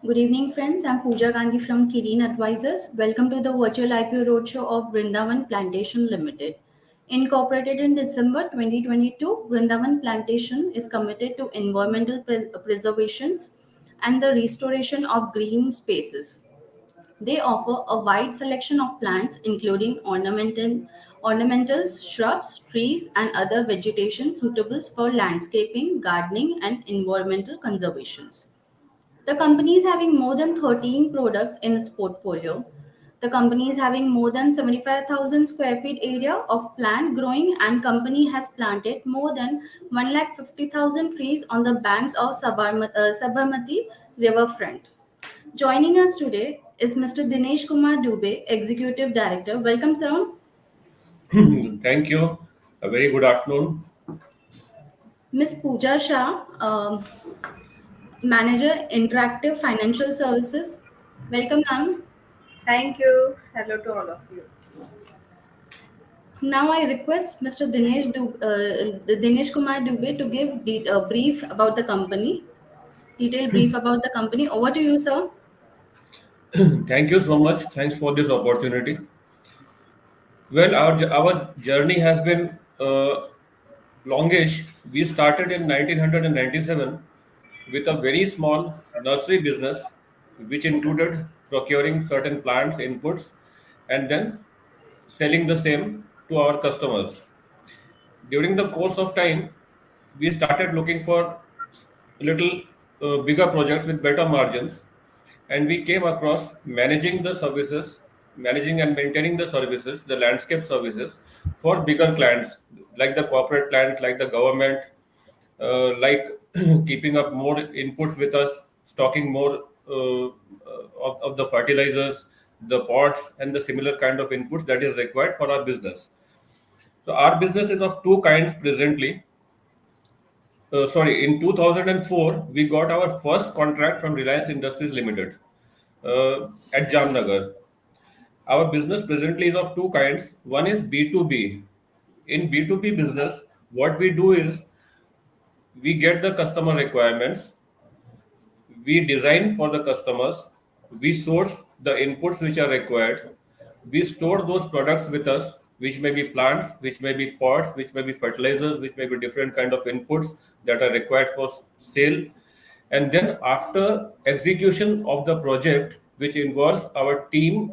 Good evening, friends. I'm Pooja Gandhi from Kirin Advisors. Welcome to the virtual IPO roadshow of Vrundavan Plantation Limited. Incorporated in December 2022, Vrundavan Plantation is committed to environmental preservations and the restoration of green spaces. They offer a wide selection of plants, including ornamentals, shrubs, trees, and other vegetation suitable for landscaping, gardening, and environmental conservations. The company is having more than 13 products in its portfolio. The company is having more than 75,000 square feet area of plant growing, and company has planted more than 150,000 trees on the banks of Sabarmati riverfront. Joining us today is Mr. Dinesh Kumar Dubey, Executive Director. Welcome, sir. Thank you. A very good afternoon. Ms. Pooja Shah, Manager, Interactive Financial Services. Welcome, ma'am. Thank you. Hello to all of you. Now I request Mr. Dinesh Kumar Dubey to give a brief about the company, detailed brief about the company. Over to you, sir. Thank you so much. Thanks for this opportunity. Well, our journey has been longish. We started in 1997 with a very small nursery business, which included procuring certain plants inputs and then selling the same to our customers. During the course of time, we started looking for little bigger projects with better margins, and we came across managing the services, managing and maintaining the services, the landscape services for bigger clients like the corporate clients, like the government, like keeping up more inputs with us, stocking more of the fertilizers, the pots, and the similar kind of inputs that is required for our business. So our business is of two kinds presently. In 2004, we got our first contract from Reliance Industries Limited at Jamnagar. Our business presently is of two kinds. One is B2B. In B2B business, what we do is we get the customer requirements, we design for the customers, we source the inputs which are required, we store those products with us, which may be plants, which may be pots, which may be fertilizers, which may be different kind of inputs that are required for sale. And then after execution of the project, which involves our team,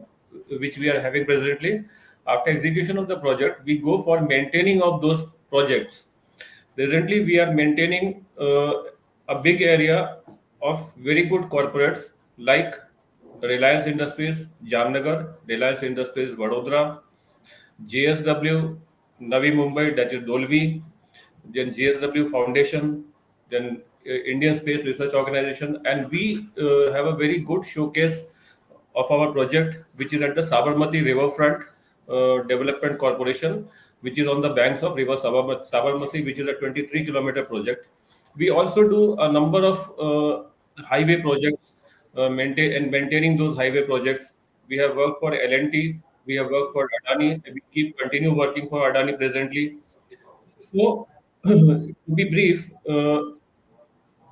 which we are having presently, after execution of the project, we go for maintaining of those projects. Presently, we are maintaining a big area of very good corporates like Reliance Industries Jamnagar, Reliance Industries Vadodara, JSW Navi Mumbai, that is Dolvi, then JSW Foundation, then Indian Space Research Organization, and we have a very good showcase of our project, which is at the Sabarmati Riverfront Development Corporation, which is on the banks of River Sabarmati, which is a 23-kilometer project. We also do a number of highway projects, maintaining those highway projects. We have worked for L&T, we have worked for Adani, and we keep continue working for Adani presently. So, to be brief,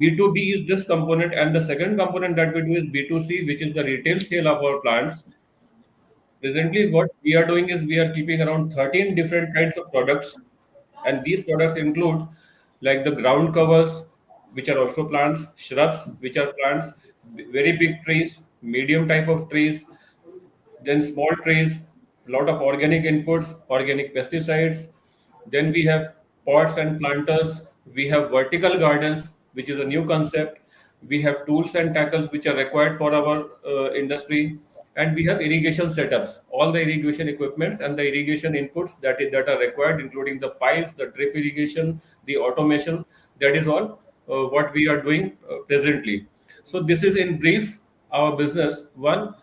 B2B is this component, and the second component that we do is B2C, which is the retail sale of our plants. Presently, what we are doing is we are keeping around 13 different kinds of products, and these products include like the ground covers, which are also plants, shrubs, which are plants, very big trees, medium type of trees, then small trees, a lot of organic inputs, organic pesticides. Then we have pots and planters. We have vertical gardens, which is a new concept. We have tools and tackles which are required for our industry, and we have irrigation setups, all the irrigation equipments and the irrigation inputs that are required, including the pipes, the drip irrigation, the automation. That is all what we are doing presently. So this is in brief our business. One,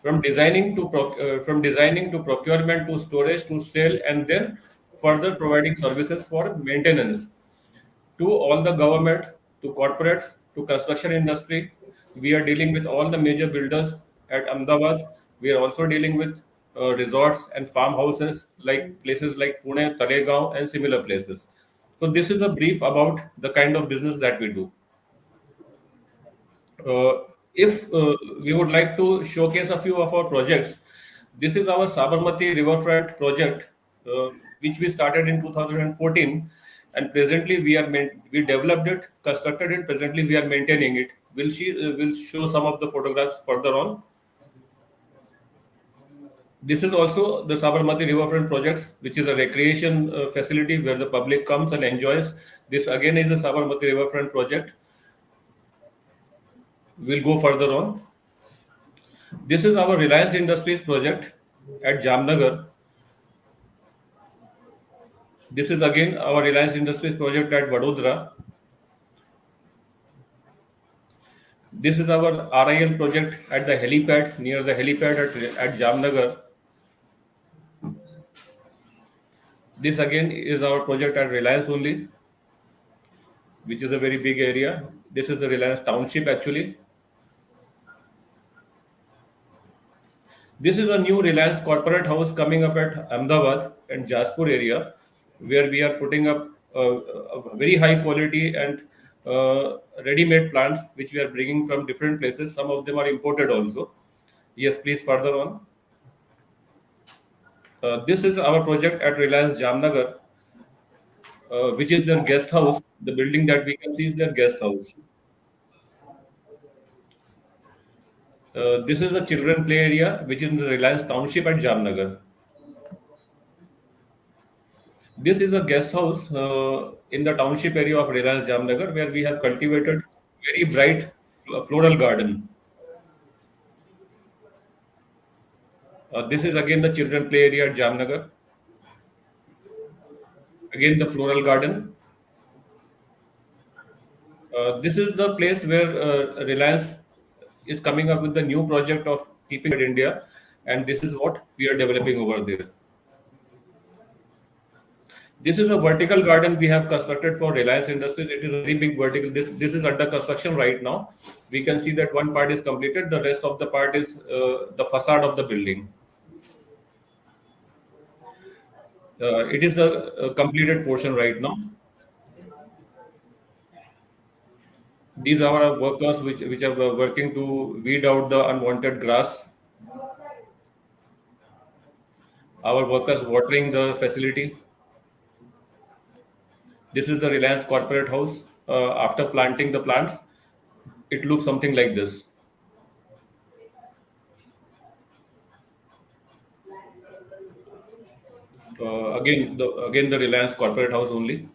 from designing to procurement to storage to sale, and then further providing services for maintenance to all the government, to corporates, to construction industry. We are dealing with all the major builders at Ahmedabad. We are also dealing with resorts and farmhouses like places like Pune, Talegaon, and similar places. So this is a brief about the kind of business that we do. Uh, if we would like to showcase a few of our projects, this is our Sabarmati riverfront project, uh, which we started in 2014, and presently we developed it, constructed it. Presently, we are maintaining it. Will show some of the photographs further on. This is also the Sabarmati riverfront projects, which is a recreation facility where the public comes and enjoys. This again is a Sabarmati riverfront project. We'll go further on. This is our Reliance Industries project at Jamnagar. This is again our Reliance Industries project at Vadodara. This is our RIL project at the helipad, near the helipad at Jamnagar. This again is our project at Reliance only, which is a very big area. This is the Reliance Township actually. This is a new Reliance corporate house coming up at Ahmedabad and Jaspur area, where we are putting up a very high quality and ready-made plants, which we are bringing from different places. Some of them are imported also. Yes, please further on. This is our project at Reliance Jamnagar, which is their guest house. The building that we can see is their guest house. This is the children play area, which is in the Reliance Township at Jamnagar. This is a guest house in the township area of Reliance Jamnagar, where we have cultivated very bright floral garden. This is again the children play area at Jamnagar. Again the floral garden. This is the place where Reliance is coming up with the new project of keeping it India, and this is what we are developing over there. This is a vertical garden we have constructed for Reliance Industries. It is a very big vertical. This is under construction right now. We can see that one part is completed. The rest of the part is the facade of the building. It is the completed portion right now. These are our workers which are working to weed out the unwanted grass. Our workers watering the facility. This is the Reliance corporate house. After planting the plants, it looks something like this. Again the Reliance corporate house only.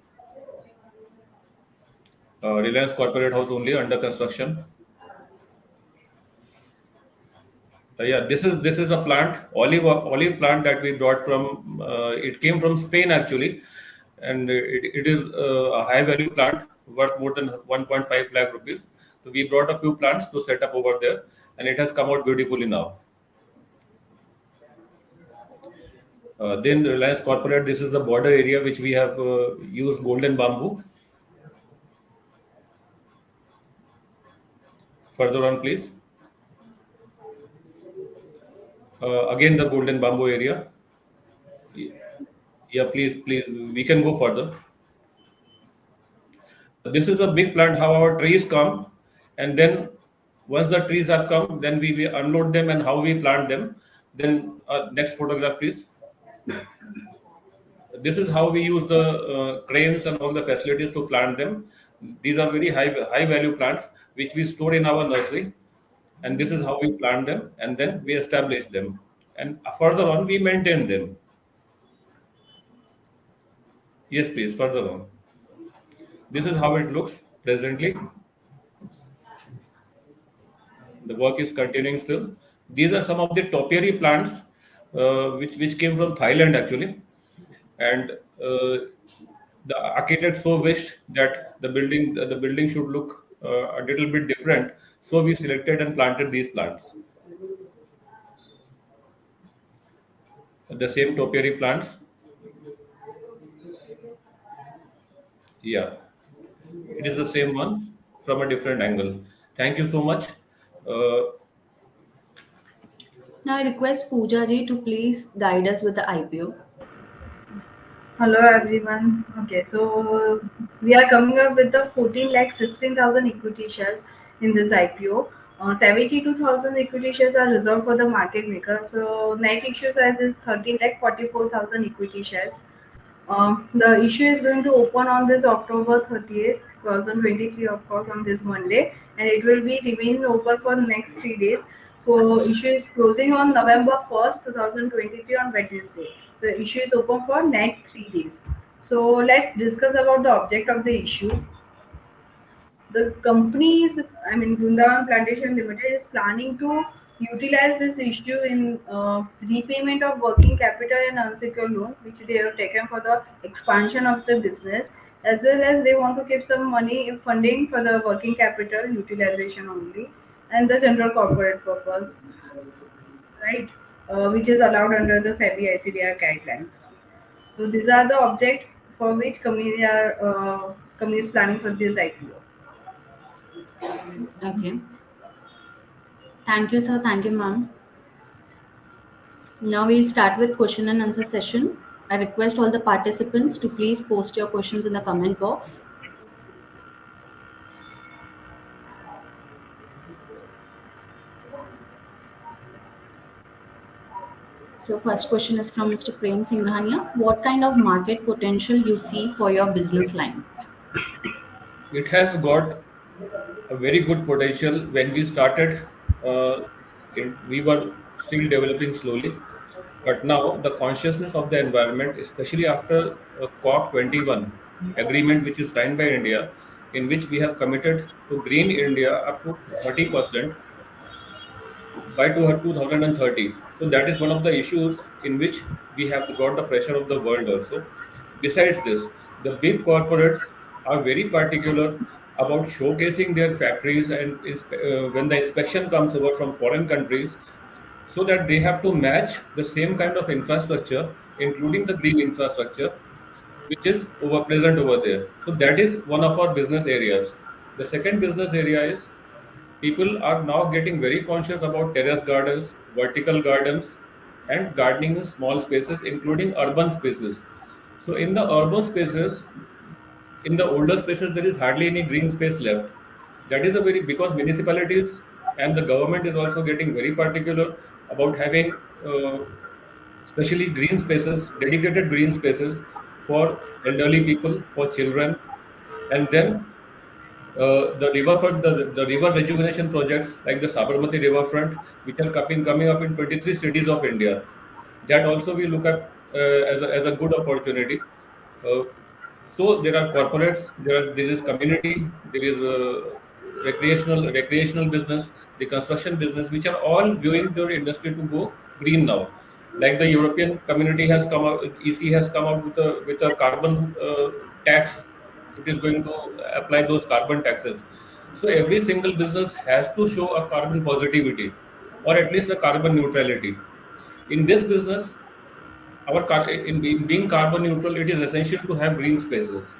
Reliance corporate house only under construction. Yeah, this is a plant, olive plant that we brought from. It came from Spain actually, and it is a high value plant worth more than 1.5 lakh rupees. So we brought a few plants to set up over there, and it has come out beautifully now. Then Reliance Corporate, this is the border area which we have used golden bamboo. Further on, please. Again, the golden bamboo area. Yeah, please, we can go further. This is a big plant. How our trees come, and then once the trees have come, then we unload them and how we plant them. Then next photograph, please. This is how we use the cranes and all the facilities to plant them. These are very high value plants which we store in our nursery, and this is how we plant them, and then we establish them, and further on we maintain them. Yes, please, further on. This is how it looks presently. The work is continuing still. These are some of the topiary plants which came from Thailand actually, and the architect so wished that the building should look a little bit different. So we selected and planted these plants. The same topiary plants. Yeah, it is the same one from a different angle. Thank you so much. Uh, Now I request Pooja ji to please guide us with the IPO. Hello everyone. Okay, so we are coming up with the 14 lakh 16,000 equity shares in this IPO. 72,000 equity shares are reserved for the market maker. So net issue size is 13 lakh 44,000 equity shares. The issue is going to open on this October 30th, 2023, of course, on this Monday, and it will be remaining open for next 3 days. So, issue is closing on November 1st, 2023 on Wednesday. The issue is open for next 3 days. So, let's discuss about the object of the issue. The company is, I mean, Vrundavan Plantation Limited is planning to utilize this issue in repayment of working capital and unsecured loan, which they have taken for the expansion of the business, as well as they want to keep some money in funding for the working capital utilization only and the general corporate purpose, right? Which is allowed under the SEBI ICDR guidelines. So these are the object for which companies planning for this IPO. Okay. Thank you, sir. Thank you, ma'am. Now we'll start with question and answer session. I request all the participants to please post your questions in the comment box. So first question is from Mr. Prem Singhania. What kind of market potential you see for your business line? It has got a very good potential. When we started, uh, we were still developing slowly, but now the consciousness of the environment, especially after COP21 agreement, which is signed by India, in which we have committed to green India up to 30% by 2030. So that is one of the issues in which we have got the pressure of the world also. Besides this, the big corporates are very particular about showcasing their factories and when the inspection comes over from foreign countries, so that they have to match the same kind of infrastructure, including the green infrastructure, which is over present over there. So that is one of our business areas. The second business area is people are now getting very conscious about terrace gardens, vertical gardens, and gardening in small spaces, including urban spaces. So, in the urban spaces, in the older spaces, there is hardly any green space left. That is a very because municipalities and the government is also getting very particular about having especially green spaces, dedicated green spaces for elderly people, for children, and then the river rejuvenation projects like the Sabarmati riverfront, which are coming up in 23 cities of India. That also we look at as a good opportunity. Uh, so there are corporates, there is community, there is recreational business, the construction business, which are all viewing their industry to go green now. Like the European community has come out, EC has come out with a carbon tax. It is going to apply those carbon taxes. So every single business has to show a carbon positivity or at least a carbon neutrality. In this business, in being carbon neutral, it is essential to have green spaces.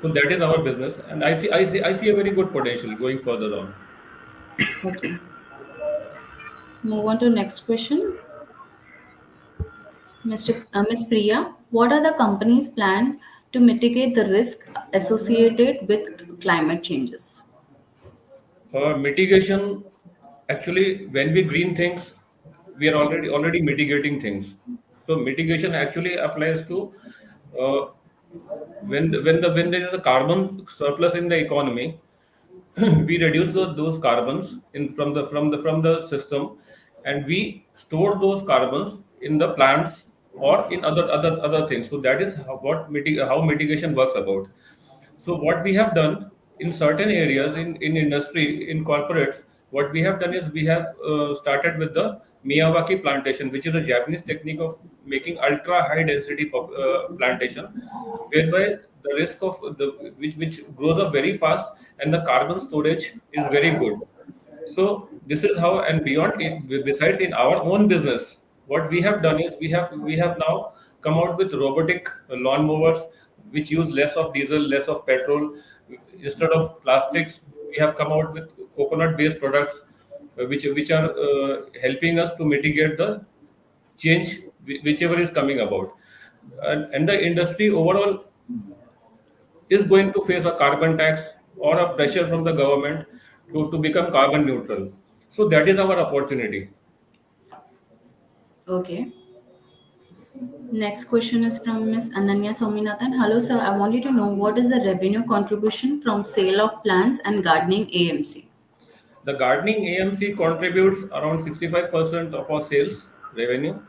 So that is our business, and I see a very good potential going further on. Okay. Move on to next question. Ms. Priya, what are the company's plan to mitigate the risk associated with climate changes? Mitigation, actually, when we green things, we are already mitigating things. So mitigation actually applies to uh, when there is a carbon surplus in the economy, we reduce those carbons in from the system, and we store those carbons in the plants or in other things. So that is how mitigation works about. So what we have done in certain areas in industry, in corporates, what we have done is we have started with the Miyawaki plantation, which is a Japanese technique of making ultra high density plantation, whereby the risk of the which grows up very fast and the carbon storage is very good. So this is how, and beyond it, besides in our own business, what we have done is we have now come out with robotic lawn mowers which use less of diesel, less of petrol. Instead of plastics, we have come out with coconut-based products, which are helping us to mitigate the change whichever is coming about. And the industry overall is going to face a carbon tax or a pressure from the government to become carbon neutral. So that is our opportunity. Okay. Next question is from Ms. Ananya Sominathan. Hello, sir. I wanted to know what is the revenue contribution from sale of plants and gardening AMC? The gardening AMC contributes around 65% of our sales revenue,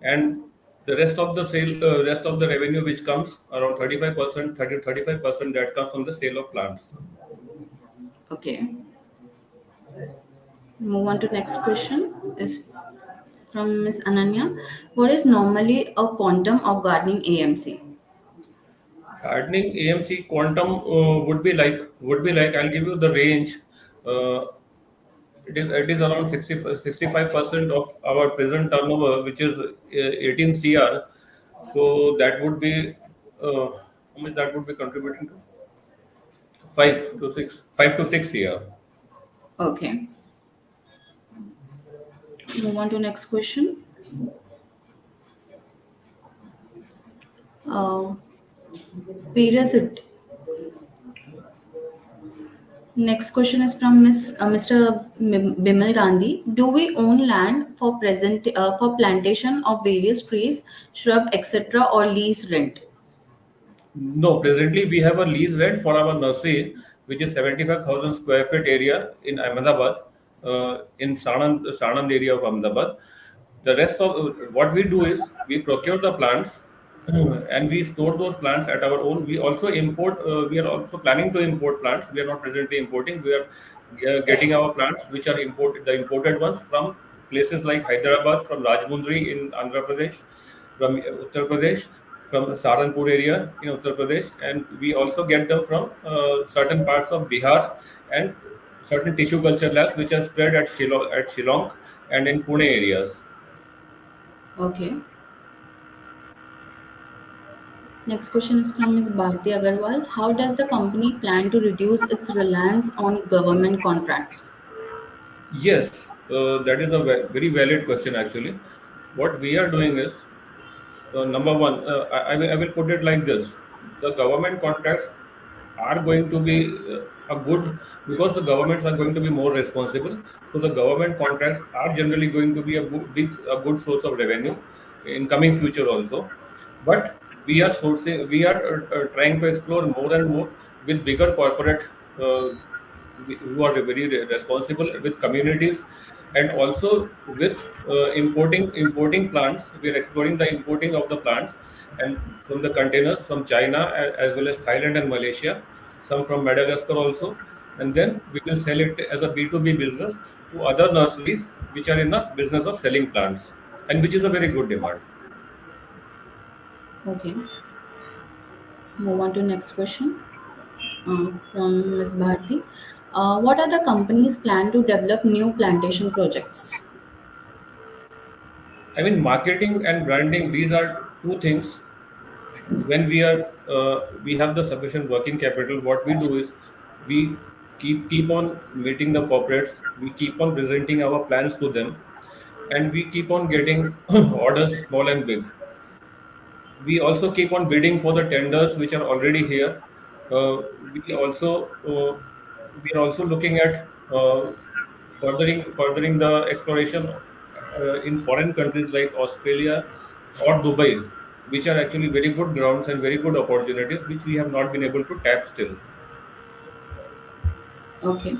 and the rest of the revenue which comes around 35%, 35% that comes from the sale of plants. Okay. Move on to next question is from Ms. Ananya. What is normally a quantum of gardening AMC? Gardening AMC quantum would be like I'll give you the range. Uh, it is around 65% of our present turnover, which is 18 CR. So that would be how much that would be contributing to 5 to 6 CR. Okay. Move on to next question. Uh, Period. Next question is from Mr. Bimal Gandhi. Do we own land for for plantation of various trees, shrub, etc., or lease rent? No, presently we have a lease rent for our nursery, which is 75,000 square feet area in Ahmedabad, in Sanand area of Ahmedabad. The rest of what we do is we procure the plants and we store those plants at our own. We also import. We are also planning to import plants. We are not presently importing. We are getting our plants, which are imported, the imported ones from places like Hyderabad, from Rajmundry in Andhra Pradesh, from Uttar Pradesh, from Saranpur area in Uttar Pradesh, and we also get them from certain parts of Bihar and certain tissue culture labs which are spread at Shillong and in Pune areas. Okay. Next question is from Ms. Bharti Agarwal. How does the company plan to reduce its reliance on government contracts? Yes, that is a very valid question actually. What we are doing is number one, I will put it like this: the government contracts are going to be a good, because the governments are going to be more responsible. So the government contracts are generally going to be a good source of revenue in coming future also. But we are trying to explore more and more with bigger corporate uh, who are very responsible with communities, and also with importing plants. We are exploring the importing of the plants and from the containers from China, as well as Thailand and Malaysia, some from Madagascar also, and then we will sell it as a B2B business to other nurseries which are in the business of selling plants, and which is a very good demand. Okay. Move on to next question from Ms. Bharti. What are the company's plan to develop new plantation projects? I mean, marketing and branding, these are two things. When we have the sufficient working capital, what we do is we keep on meeting the corporates, we keep on presenting our plans to them, and we keep on getting orders, small and big. We also keep on bidding for the tenders which are already here. Uh, we also we are also looking at furthering the exploration in foreign countries like Australia or Dubai, which are actually very good grounds and very good opportunities which we have not been able to tap still. Okay.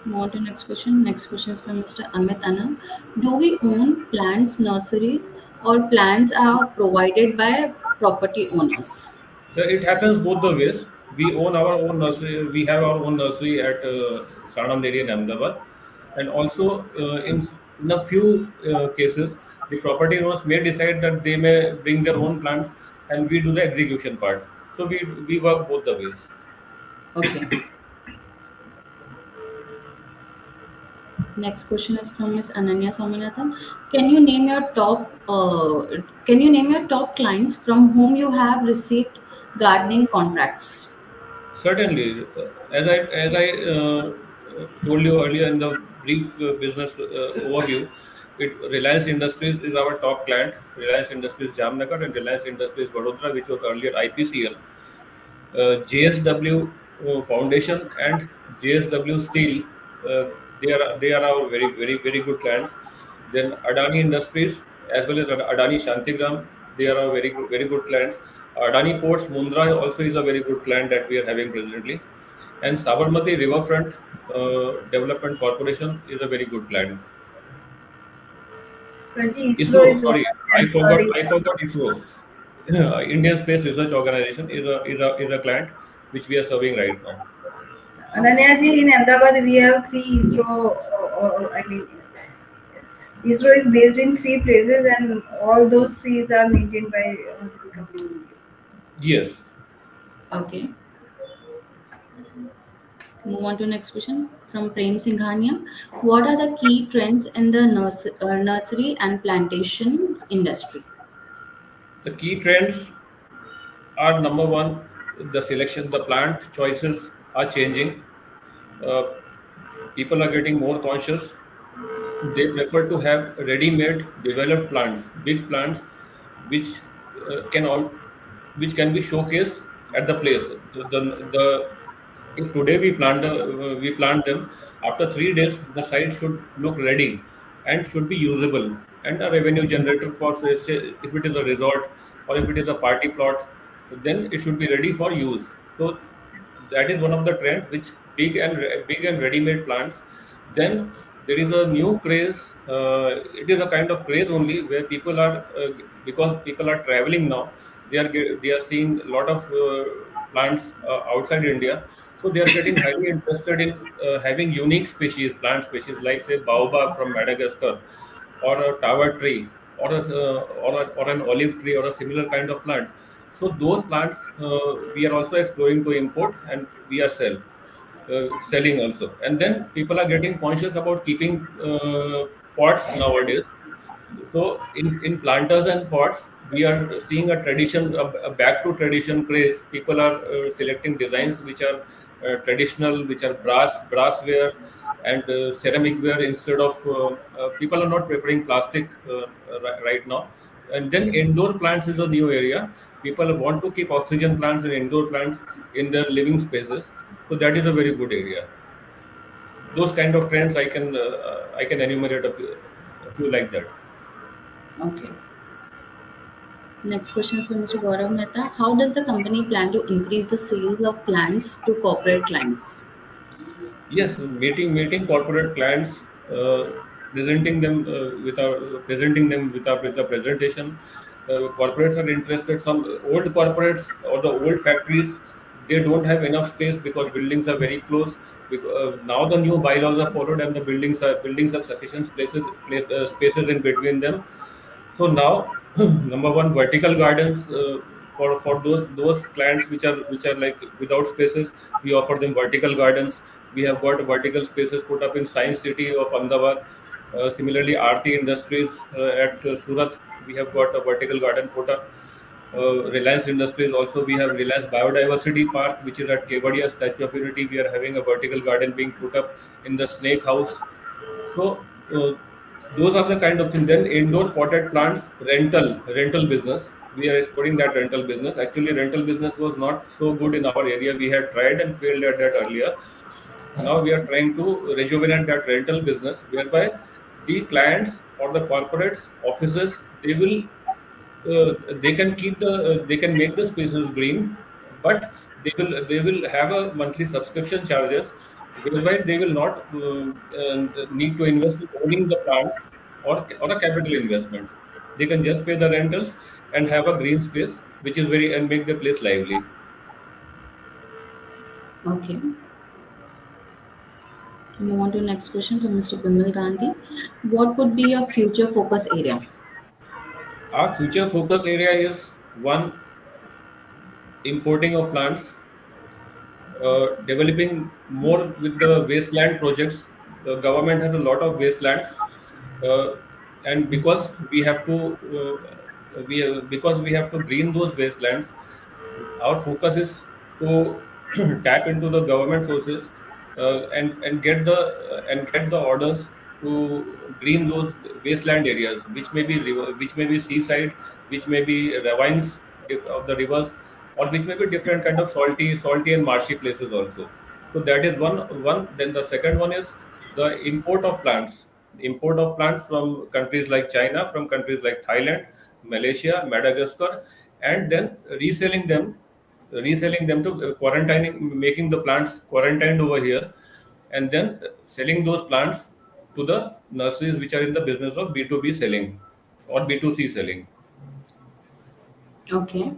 Move on to next question. Next question is from Mr. Amit Anand. Do we own plants nursery or plants are provided by property owners? It happens both the ways. We own our own nursery. We have our own nursery at Sanand area in Ahmedabad, and also in a few cases, the property owners may decide that they may bring their own plants, and we do the execution part. So we work both the ways. Okay. Next question is from Ms. Ananya Swaminathan. Can you name your top clients from whom you have received gardening contracts? Certainly, told you earlier in the brief business overview, Reliance Industries is our top client. Reliance Industries Jamnagar and Reliance Industries Vadodara, which was earlier IPCL. JSW Foundation and JSW Steel. They are our very good clients. Then Adani Industries as well as Adani Shantigram, they are our very good clients. Adani Ports Mundra also is a very good client that we are having presently. And Sabarmati Riverfront Development Corporation is a very good client. So actually, ISRO ISRO, is one sorry, of them. I forgot ISRO. Indian Space Research Organization is a client which we are serving right now. Ananya ji, in Ahmedabad, we have three ISRO. I mean, ISRO is based in three places, and all those three are maintained by this company. Yes, Okay. Move on to next question from Prem Singhania. What are the key trends in the nursery and plantation industry? the key trends are number one, the plant choices are changing. Uh, People are getting more conscious. They prefer to have ready-made developed plants, big plants, which can all which can be showcased at the place. The If today we plant them, after 3 days the site should look ready and should be usable and a revenue generator for say if it is a resort or if it is a party plot, then it should be ready for use. So that is one of the trend which big and ready-made plants. Then there is a new craze. It is a kind of craze only where people are because people are traveling now. They are seeing a lot of plants outside India, so they are getting highly interested in having unique plant species like say baobab from Madagascar, or a tower tree, or an olive tree, or a similar kind of plant. So those plants we are also exploring to import and we are selling also. And then people are getting conscious about keeping pots nowadays. So in planters and pots, we are seeing a back to tradition craze. People are selecting designs which are traditional, which are brassware and ceramic ware instead of. People are not preferring plastic right now. And then indoor plants is a new area. People want to keep oxygen plants and indoor plants in their living spaces. So that is a very good area. Those kind of trends I can enumerate a few like that. Okay. Next question is from Mr. Gaurav Mehta. How does the company plan to increase the sales of plants to corporate clients? Yes, meeting corporate clients, presenting them with a presentation. Corporates are interested. Some old corporates or the old factories, they don't have enough space because buildings are very close. Now the new bylaws are followed and the buildings have sufficient spaces in between them. So now, number one, vertical gardens for those clients which are like without spaces, we offer them vertical gardens. We have got vertical spaces put up in Science City of Ahmedabad. Similarly, Aarti Industries at Surat, we have got a vertical garden put up. Reliance Industries also, we have Reliance Biodiversity Park, which is at Kevadia Statue of Unity. We are having a vertical garden being put up in the Snake House. So those are the kind of things. Then indoor potted plants rental business. We are exploring that rental business. Actually, rental business was not so good in our area. We had tried and failed at that earlier. Now we are trying to rejuvenate that rental business, whereby the clients or the corporates offices, they can make the spaces green, but they will have a monthly subscription charges, whereby they will not need to invest in owning the plants or a capital investment. They can just pay the rentals and have a green space, which is very and make the place lively. Okay. Move on to next question from Mr. Bimal Gandhi. What would be your future focus area? Our future focus area is one, importing of plants, developing more with the wasteland projects. The government has a lot of wasteland, uh, and because we have to green those wastelands, our focus is to tap into the government sources and get the orders to green those wasteland areas, which may be seaside, which may be ravines of the rivers, or which may be different kind of salty and marshy places also. So that is one. Then the second one is the import of plants. Import of plants from countries like China, from countries like Thailand, Malaysia, Madagascar, and then reselling them to quarantining, making the plants quarantined over here, and then selling those plants to the nurseries which are in the business of B2B selling or B2C selling. Okay.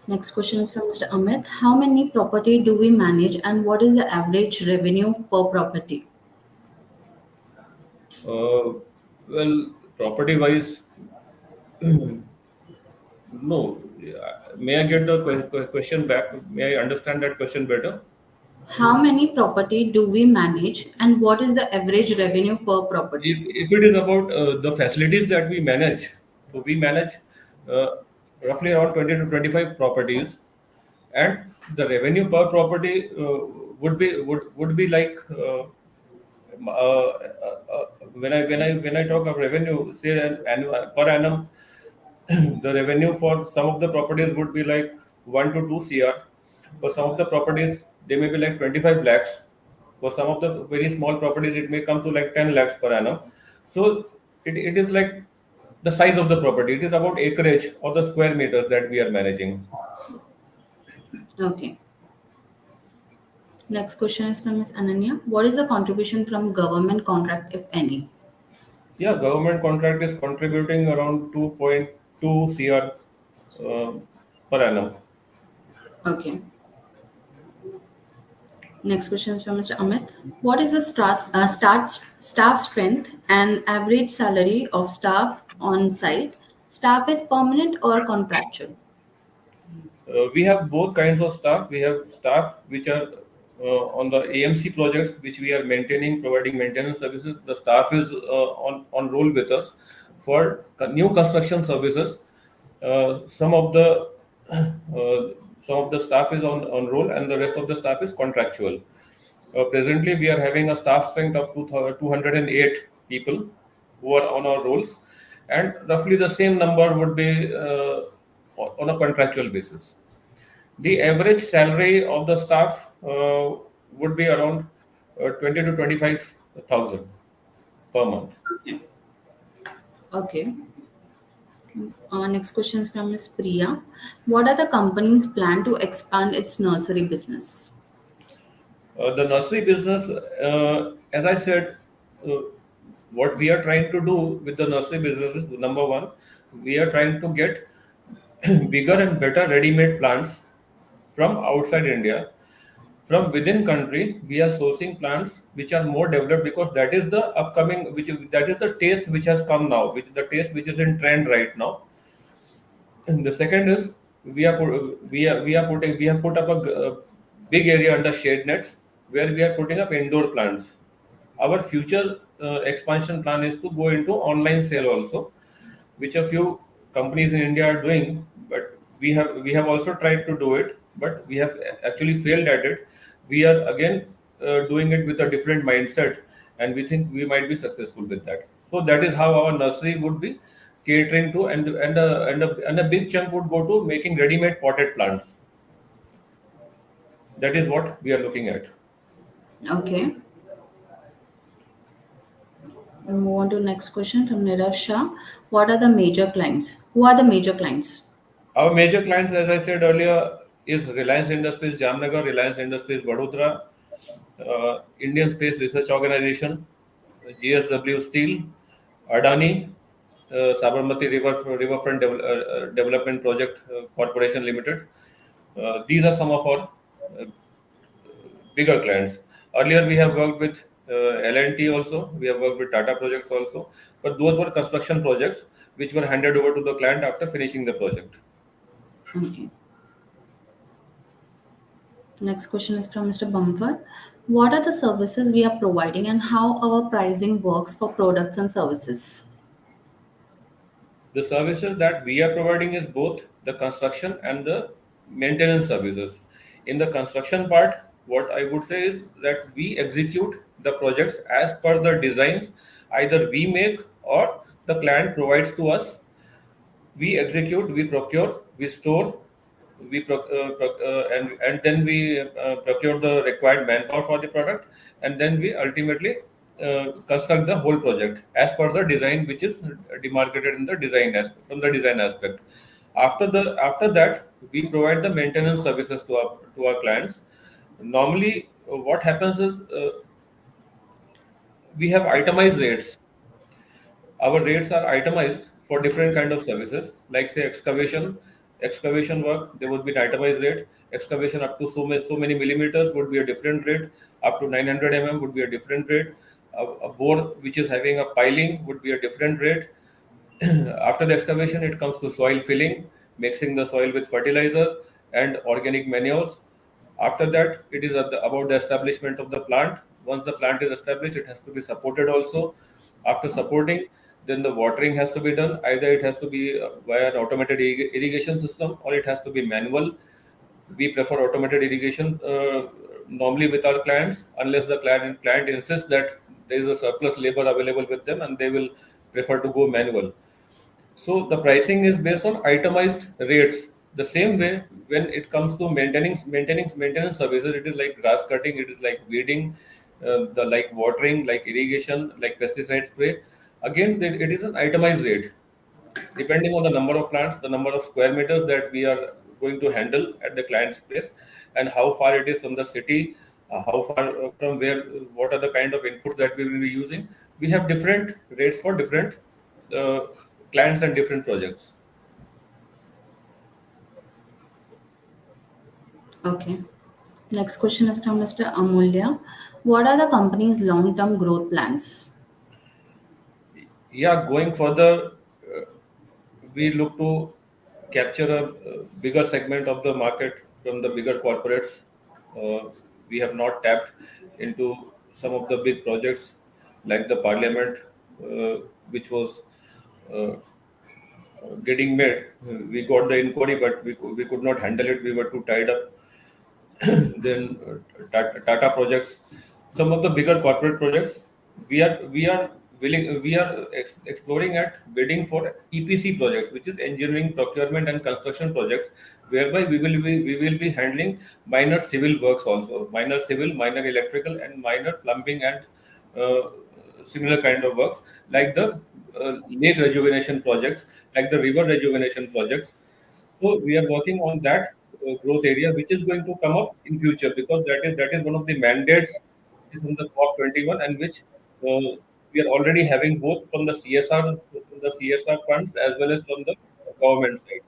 Next question is from Mr. Amit. How many property do we manage and what is the average revenue per property? Uh, well, property wise, no. May I get the question back? May I understand that question better? How many property do we manage and what is the average revenue per property? If it is about the facilities that we manage, so we manage uh, roughly around 20 to 25 properties, and the revenue per property would be like when I talk of revenue, say an annual per annum, the revenue for some of the properties would be like 1 to 2 cr. For some of the properties, they may be like 25 lakhs. For some of the very small properties, it may come to like 10 lakhs per annum. So it is like the size of the property. It is about acreage or the square meters that we are managing. Okay. Next question is from Ms. Ananya. What is the contribution from government contract, if any? Yeah, government contract is contributing around 2.2 cr uh, per annum. Okay. Next question is from Mr. Amit. What is the staff strength and average salary of staff on site? Staff is permanent or contractual? We have both kinds of staff. We have staff which are on the AMC projects, which we are maintaining, providing maintenance services. The staff is on roll with us for new construction services. Some of the staff is on roll, and the rest of the staff is contractual. Presently, we are having a staff strength of 208 people who are on our rolls, and roughly the same number would be on a contractual basis. The average salary of the staff would be around 20 to 25,000 per month. Okay. Okay. Next question is from Ms. Priya. What are the company's plan to expand its nursery business? The nursery business, as I said, uh, what we are trying to do with the nursery business is number one, we are trying to get bigger and better ready-made plants from outside India. From within country, we are sourcing plants which are more developed, because that is the upcoming, that is the taste which has come now, which the taste which is in trend right now. And the second is we have put up a big area under shade nets where we are putting up indoor plants. Our future expansion plan is to go into online sale also, which a few companies in India are doing, but we have also tried to do it, but we have actually failed at it. We are again doing it with a different mindset, and we think we might be successful with that. So that is how our nursery would be catering to, and a big chunk would go to making ready-made potted plants. That is what we are looking at. Okay. We'll move on to the next question from Nirav Shah. What are the major clients? Who are the major clients? Our major clients, as I said earlier, is Reliance Industries Jamnagar, Reliance Industries Vadodara, Indian Space Research Organization, GSW Steel, Adani, Sabarmati Riverfront Development Project Corporation Limited. These are some of our uh, bigger clients. Earlier, we have worked with L&T also. We have worked with Tata Projects also. But those were construction projects which were handed over to the client after finishing the project. Okay. Next question is from Mr. Bumper. What are the services we are providing and how our pricing works for products and services? The services that we are providing is both the construction and the maintenance services. In the construction part, what I would say is that we execute the projects as per the designs either we make or the client provides to us. We execute, we procure, we store, and then we procure the required manpower for the product, and then we ultimately construct the whole project as per the design which is demarcated in the design from the design aspect. After that, we provide the maintenance services to our clients. Normally, what happens is we have itemized rates. Our rates are itemized for different kind of services, like say excavation work. There would be an itemized rate. Excavation up to so many millimeters would be a different rate. Up to 900 would be a different rate. A bore which is having a piling would be a different rate. After the excavation, it comes to soil filling, mixing the soil with fertilizer and organic manures. After that, it is about the establishment of the plant. Once the plant is established, it has to be supported also. After supporting, then the watering has to be done. Either it has to be via an automated irrigation system, or it has to be manual. We prefer automated irrigation normally with our clients, unless the client insists that there is a surplus labor available with them and they will prefer to go manual. So the pricing is based on itemized rates. The same way, when it comes to maintenance services, it is like grass cutting, it is like weeding, the like watering, like irrigation, like pesticide spray. Again, it is an itemized rate depending on the number of plants, the number of square meters that we are going to handle at the client's place, and how far it is from the city, how far from where, what are the kind of inputs that we will be using. We have different rates for different uh, clients and different projects. Okay. Next question is from Mr. Amulya. What are the company's long-term growth plans? Yeah, going further, we look to capture a bigger segment of the market from the bigger corporates. We have not tapped into some of the big projects like the parliament, which was uh, getting made. We got the inquiry, but we could not handle it. We were too tied up. Then Tata projects, some of the bigger corporate projects, we are exploring at bidding for EPC projects, which is engineering, procurement, and construction projects, whereby we will be handling minor civil works also, minor civil, minor electrical, and minor plumbing and uh, similar kind of works, like the lake rejuvenation projects, like the river rejuvenation projects. So we are working on that growth area, which is going to come up in future, because that is one of the mandates is from the COP21, and which we are already having both from the CSR funds as well as from the government side.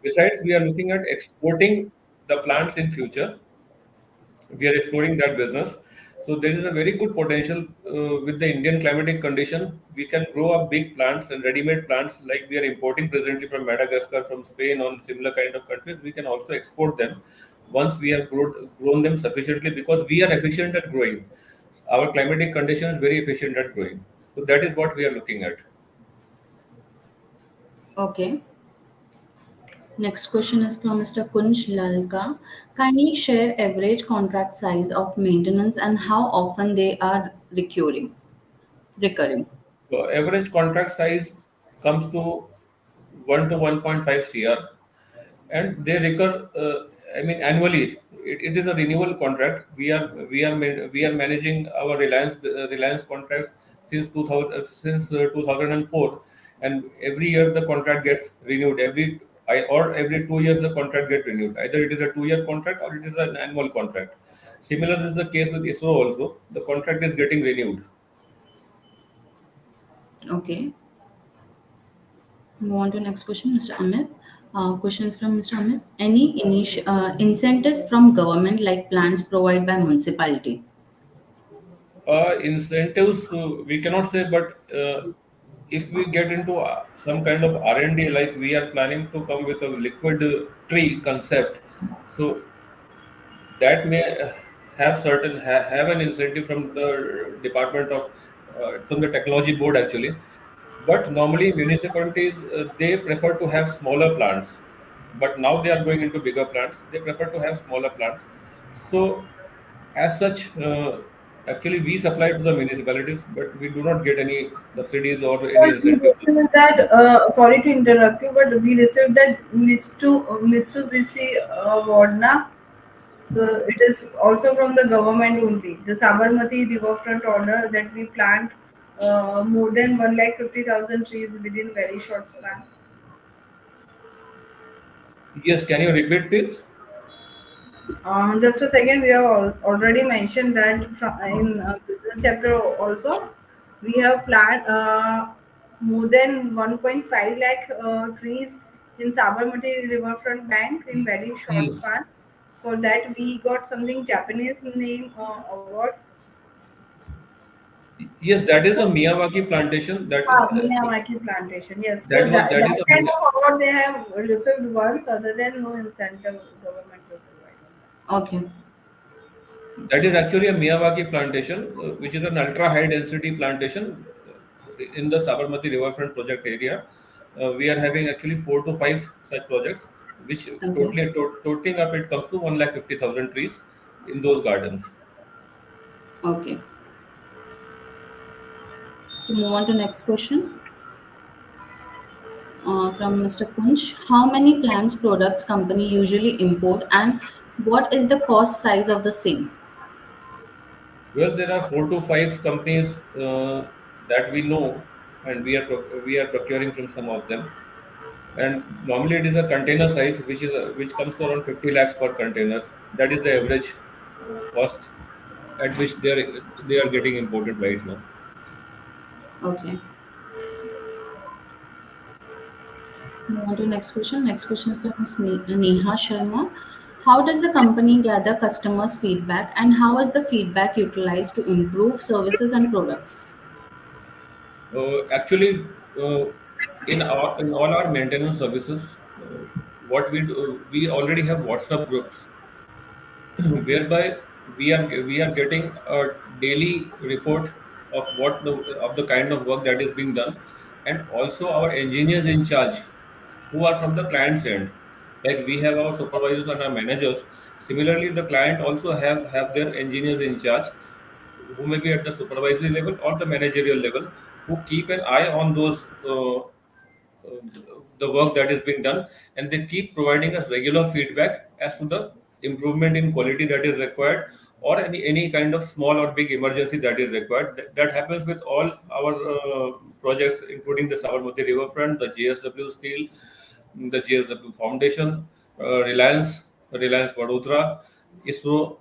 Besides, we are looking at exporting the plants in future. We are exploring that business. So there is a very good potential with the Indian climatic condition. We can grow up big plants and ready-made plants like we are importing presently from Madagascar, from Spain, on similar kind of countries. We can also export them once we have grown them sufficiently, because we are efficient at growing. Our climatic condition is very efficient at growing. So that is what we are looking at. Okay. Next question is from Mr. Kunj Lalka. Kindly share average contract size of maintenance and how often they are recurring. So average contract size comes to 1 to 1.5 CR, and they recur. I mean, annually. It is a renewal contract. We are managing our Reliance contracts since 2004, and every year the contract gets renewed. Every 2 years the contract gets renewed. Either it is a 2-year contract or it is an annual contract. Similar is the case with ISRO also. The contract is getting renewed. Okay. Move on to next question, Mr. Amit. Questions from Mr. Amit. Any incentives from government like plans provided by municipality? Incentives, we cannot say, but if we get into some kind of R&D, like we are planning to come with a liquid tree concept, so that may have an incentive from the department of from the technology board actually. But normally municipalities, they prefer to have smaller plants, but now they are going into bigger plants. They prefer to have smaller plants. So as such, Actually, we supply to the municipalities, but we do not get any subsidies or any But we incentives. received that, sorry to interrupt you, but we received that Mitsubishi Vodna. So it is also from the government only. The Sabarmati riverfront order that we plant more than 1,50,000 trees within very short span. Yes, can you repeat, please? Just a second, we have already mentioned that in business chapter also, we have planned more than 1.5 lakh trees in Sabarmati riverfront bank in very short Yes. span. For that, we got something Japanese name award. Yes, that is a Miyawaki plantation. Miyawaki plantation. Yes, so That that is a kind of award they have received once, other than no incentive government will provide on that. Okay. that is actually a Miyawaki plantation, which is an ultra high density plantation in the Sabarmati riverfront project area. We are having actually 4 to 5 such projects, which Okay. totaling up it comes to 1,50,000 trees in those gardens. Okay. So move on to next question from Mr. Kunch. How many plants products company usually import and what is the cost size of the same? Well, there are 4 to 5 companies that we know, and we are procuring from some of them. And normally it is a container size, which comes to around 50 lakhs per container. That is the average cost at which they are getting imported right now. Okay. Move on to next question. Next question is from Ms. Neha Sharma. How does the company gather customers' feedback and how is the feedback utilized to improve services and products? Actually, in all our maintenance services, what we do, we already have WhatsApp groups whereby we are getting a daily report of of the kind of work that is being done, and also our engineers in charge who are from the client's end. Like we have our supervisors and our managers. Similarly, the client also have their engineers in charge who may be at the supervisory level or the managerial level, who keep an eye on those the work that is being done, and they keep providing us regular feedback as to the improvement in quality that is required, or any kind of small or big emergency that is required. That happens with all our projects, including the Sabarmati riverfront, the JSW steel, the JSW foundation, Reliance Vadodara, ISRO.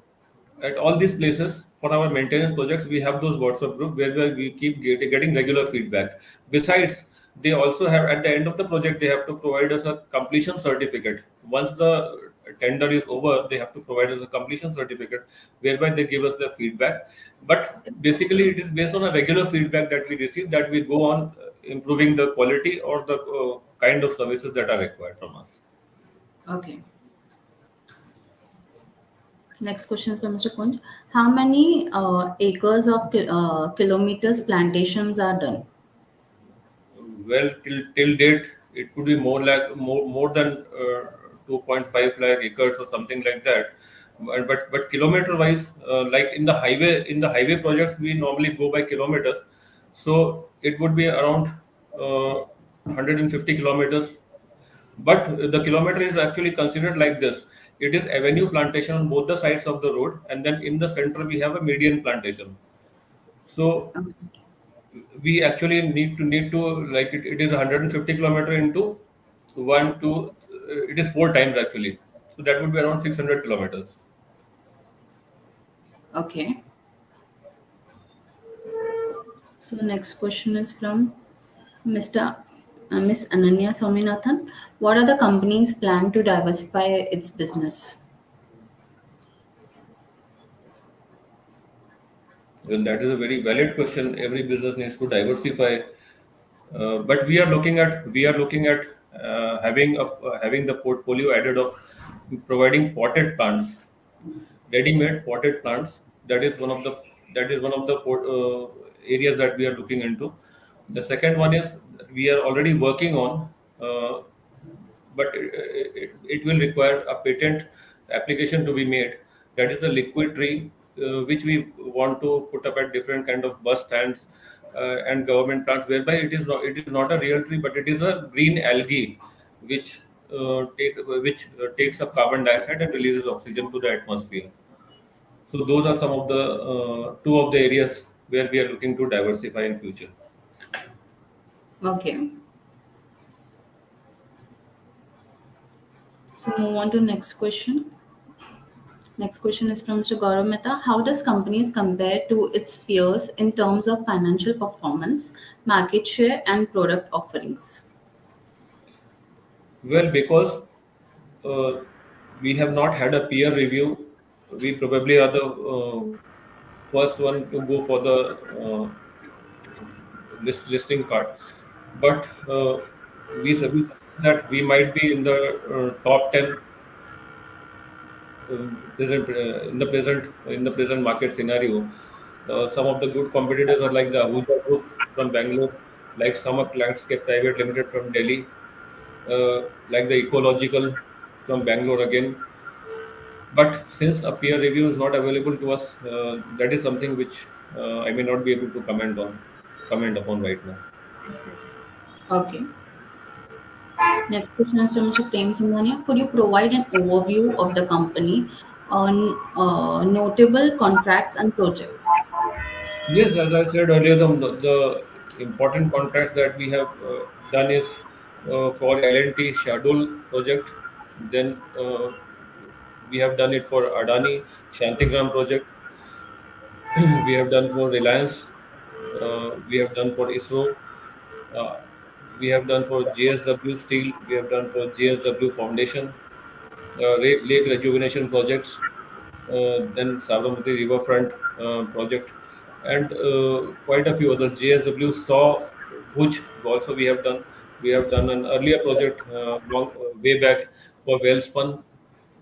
At all these places for our maintenance projects, we have those WhatsApp group where we keep getting regular feedback. Besides, they also have, at the end of the project, they have to provide us a completion certificate. Once the tender is over, they have to provide us a completion certificate whereby they give us the feedback. But basically it is based on a regular feedback that we receive, that we go on improving the quality or the kind of services that are required from us. Okay. Next question is from Mr. Kunj. How many acres of kilometers plantations are done? Well, till date, it could be more than 2.5 lakh acres or something like that. But kilometer wise, like in the highway projects, we normally go by kilometers. So it would be around 150 kilometers. But the kilometer is actually considered like this. It is avenue plantation on both the sides of the road, and then in the center we have a median plantation. So Okay. we actually need to like it is 150 kilometer into one two it is 4 times actually, so that would be around 600 kilometers. Okay. So next question is from Mr. Miss Ananya Swaminathan. What are the company's plan to diversify its business? Well, that is a very valid question. Every business needs to diversify, but we are looking at having the portfolio added of providing potted plants, ready-made potted plants. That is one of the areas that we are looking into. The second one is we are already working on, uh, but it will require a patent application to be made. That is the liquid tree which we want to put up at different kind of bus stands and government plants, whereby it is not a real tree, but it is a green algae which takes up carbon dioxide and releases oxygen to the atmosphere. So those are some of the two of the areas where we are looking to diversify in future. Okay. So move on to next question. Next question is from Mr. Gaurav Mehta. How does companies compare to its peers in terms of financial performance, market share, and product offerings? Well, because uh, we have not had a peer review, we probably are the first one to go for the listing part. But we suggest that we might be in the top 10 in the present market scenario. Some of the good competitors are like the Ahuja Group from Bangalore, like Samak Landscape Private Limited from Delhi, like the Ecological from Bangalore again. But since a peer review is not available to us, that is something which I may not be able to comment upon right now. Exactly. Okay. Next question is from Mr. Prem Singhania. Could you provide an overview of the company on notable contracts and projects? Yes, as I said earlier, the important contracts that we have done is for L&T Shardul project. Then we have done it for Adani Shantigram project. We have done for Reliance. We have done for ISRO. Uh, we have done for JSW Steel. We have done for JSW Foundation. Lake rejuvenation projects, then Sabarmati Riverfront project, and quite a few others. JSW Saw Bhuj also we have done. We have done an earlier project way back for Wellspun.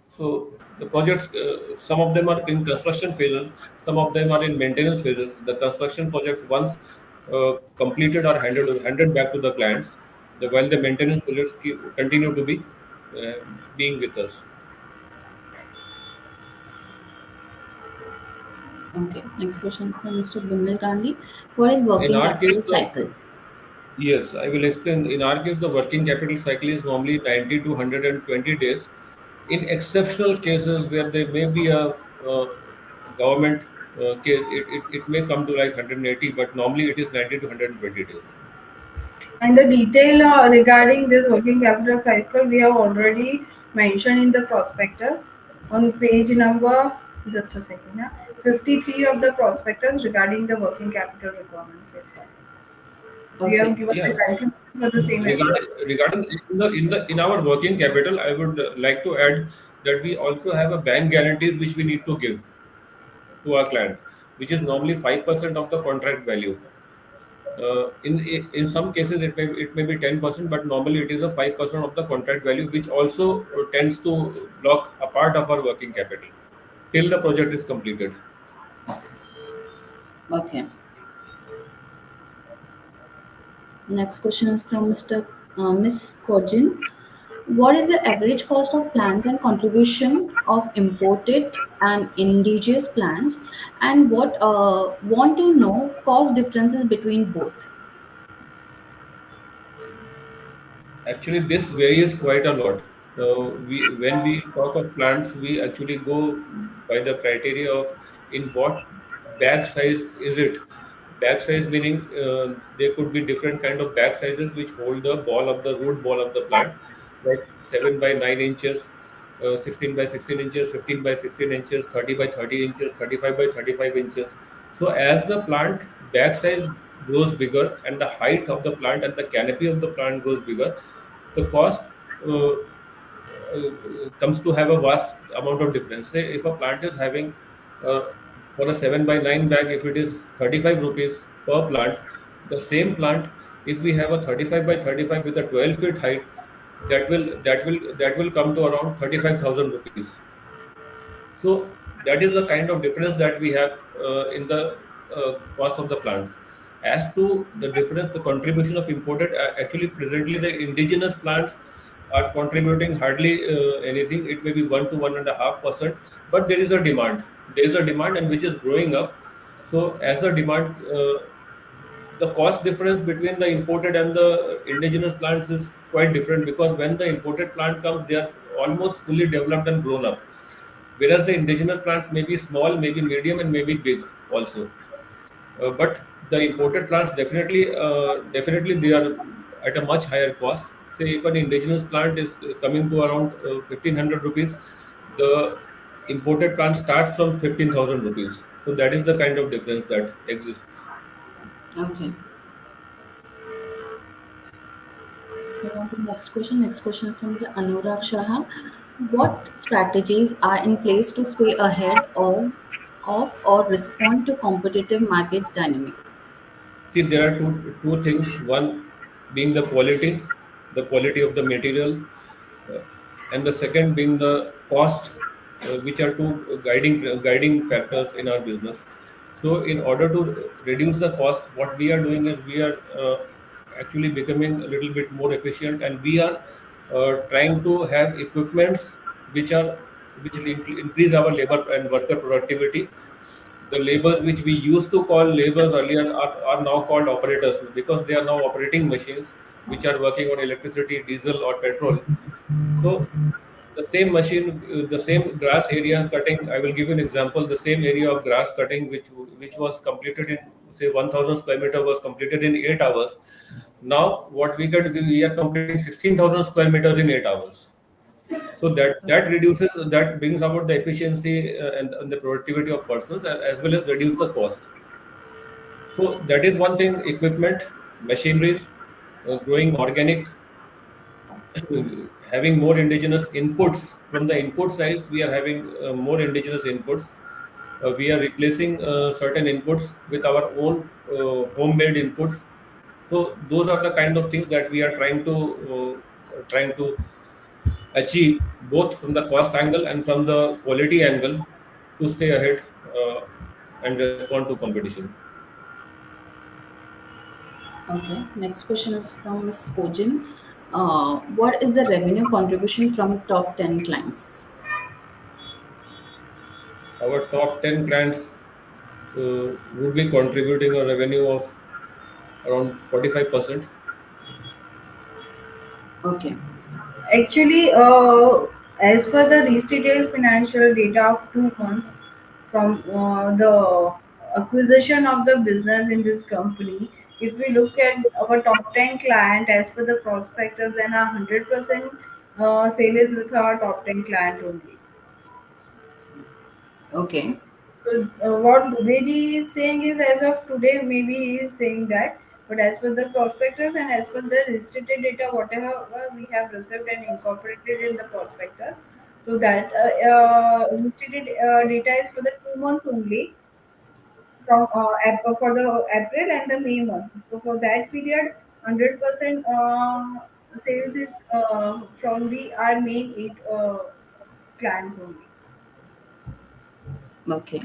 So the projects, some of them are in construction phases, some of them are in maintenance phases. The construction projects, once completed, are handed back to the clients, while the maintenance projects continue to be being with us. Okay. Next question is from Mr. Bimal Gandhi. What is In working our case, capital cycle? yes, I will explain. In our case, the working capital cycle is normally 90 to 120 days. In exceptional cases where there may be a government case, it may come to like 180, but normally it is 90 to 120 days. And the detail regarding this working capital cycle we have already mentioned in the prospectus on page number, just a second, 53 of the prospectus regarding the working capital requirements itself. We have Okay. given the Yeah. calculation for the same as well. Regarding in our working capital, I would like to add that we also have a bank guarantees which we need to give to our clients, which is normally 5% of the contract value. In some cases, it may be 10%, but normally it is a 5% of the contract value, which also tends to block a part of our working capital till the project is completed. Okay. Next question is from Mr. Miss Kojin. What is the average cost of plants and contribution of imported and indigenous plants? And what want to know cost differences between both? Actually, this varies quite a lot. When we talk of plants, we actually go by the criteria of in what bag size is it. Bag size meaning there could be different kind of bag sizes which hold the ball of the root ball of the plant, like 7 by 9 inches, 16 by 16 inches, 15 by 16 inches, 30 by 30 inches, 35 by 35 inches. So as the plant bag size grows bigger and the height of the plant and the canopy of the plant grows bigger, the cost comes to have a vast amount of difference. Say if a plant is having uh, for a 7 by 9 bag, if it is 35 rupees per plant, the same plant, if we have a 35 by 35 with a 12 feet height, that will come to around 35,000 rupees. So that is the kind of difference that we have in the cost of the plants. As to the difference, the contribution of imported, actually presently the indigenous plants are contributing hardly anything. It may be 1 to 1.5%, but there is a demand. There is a demand, and which is growing up. So as the demand, the cost difference between the imported and the indigenous plants is quite different, because when the imported plant comes, they are almost fully developed and grown up, whereas the indigenous plants may be small, maybe medium, and maybe big also. But the imported plants definitely they are at a much higher cost. Say if an indigenous plant is coming to around 1,500 rupees, the imported plant starts from 15,000 rupees. So that is the kind of difference that exists. Okay. Move on to the next question. Next question is from the Anurag Shah. What strategies are in place to stay ahead or respond to competitive market dynamic? See, there are two things. One being the quality of the material, uh, and the second being the cost, which are two guiding factors in our business. So, in order to reduce the cost, what we are doing is we are actually becoming a little bit more efficient, and we are trying to have equipments which will increase our labor and worker productivity. The labors which we used to call labors earlier are now called operators, because they are now operating machines which are working on electricity, diesel, or petrol. So the same machine, the same grass area cutting. I will give you an example. The same area of grass cutting, which was completed in, say, 1,000 square meter, was completed in 8 hours. Now what we are completing 16,000 square meters in 8 hours. So that reduces, that brings about the efficiency and the productivity of persons, as well as reduce the cost. So that is one thing: equipment, machineries, growing organic, having more indigenous inputs. From the input side, we are having more indigenous inputs. We are replacing certain inputs with our own homemade inputs. So those are the kind of things that we are trying to achieve, both from the cost angle and from the quality angle, to stay ahead and respond to competition. Okay. Next question is from Ms. Kojin. What is the revenue contribution from top 10 clients? Our top 10 clients would be contributing a revenue of around 45%. Okay. Actually, as per the restated financial data of 2 months from the acquisition of the business in this company, if we look at our top 10 client as per the prospectus, then 100% sale is with our top 10 client only. Okay. So what Dubeji is saying is, as of today, maybe he is saying that, but as per the prospectus and as per the restricted data, whatever we have received and incorporated in the prospectus, so that restricted data is for the 2 months only, from for the April and the May month. So for that period, 100% sales is from the our main eight clients only. Okay.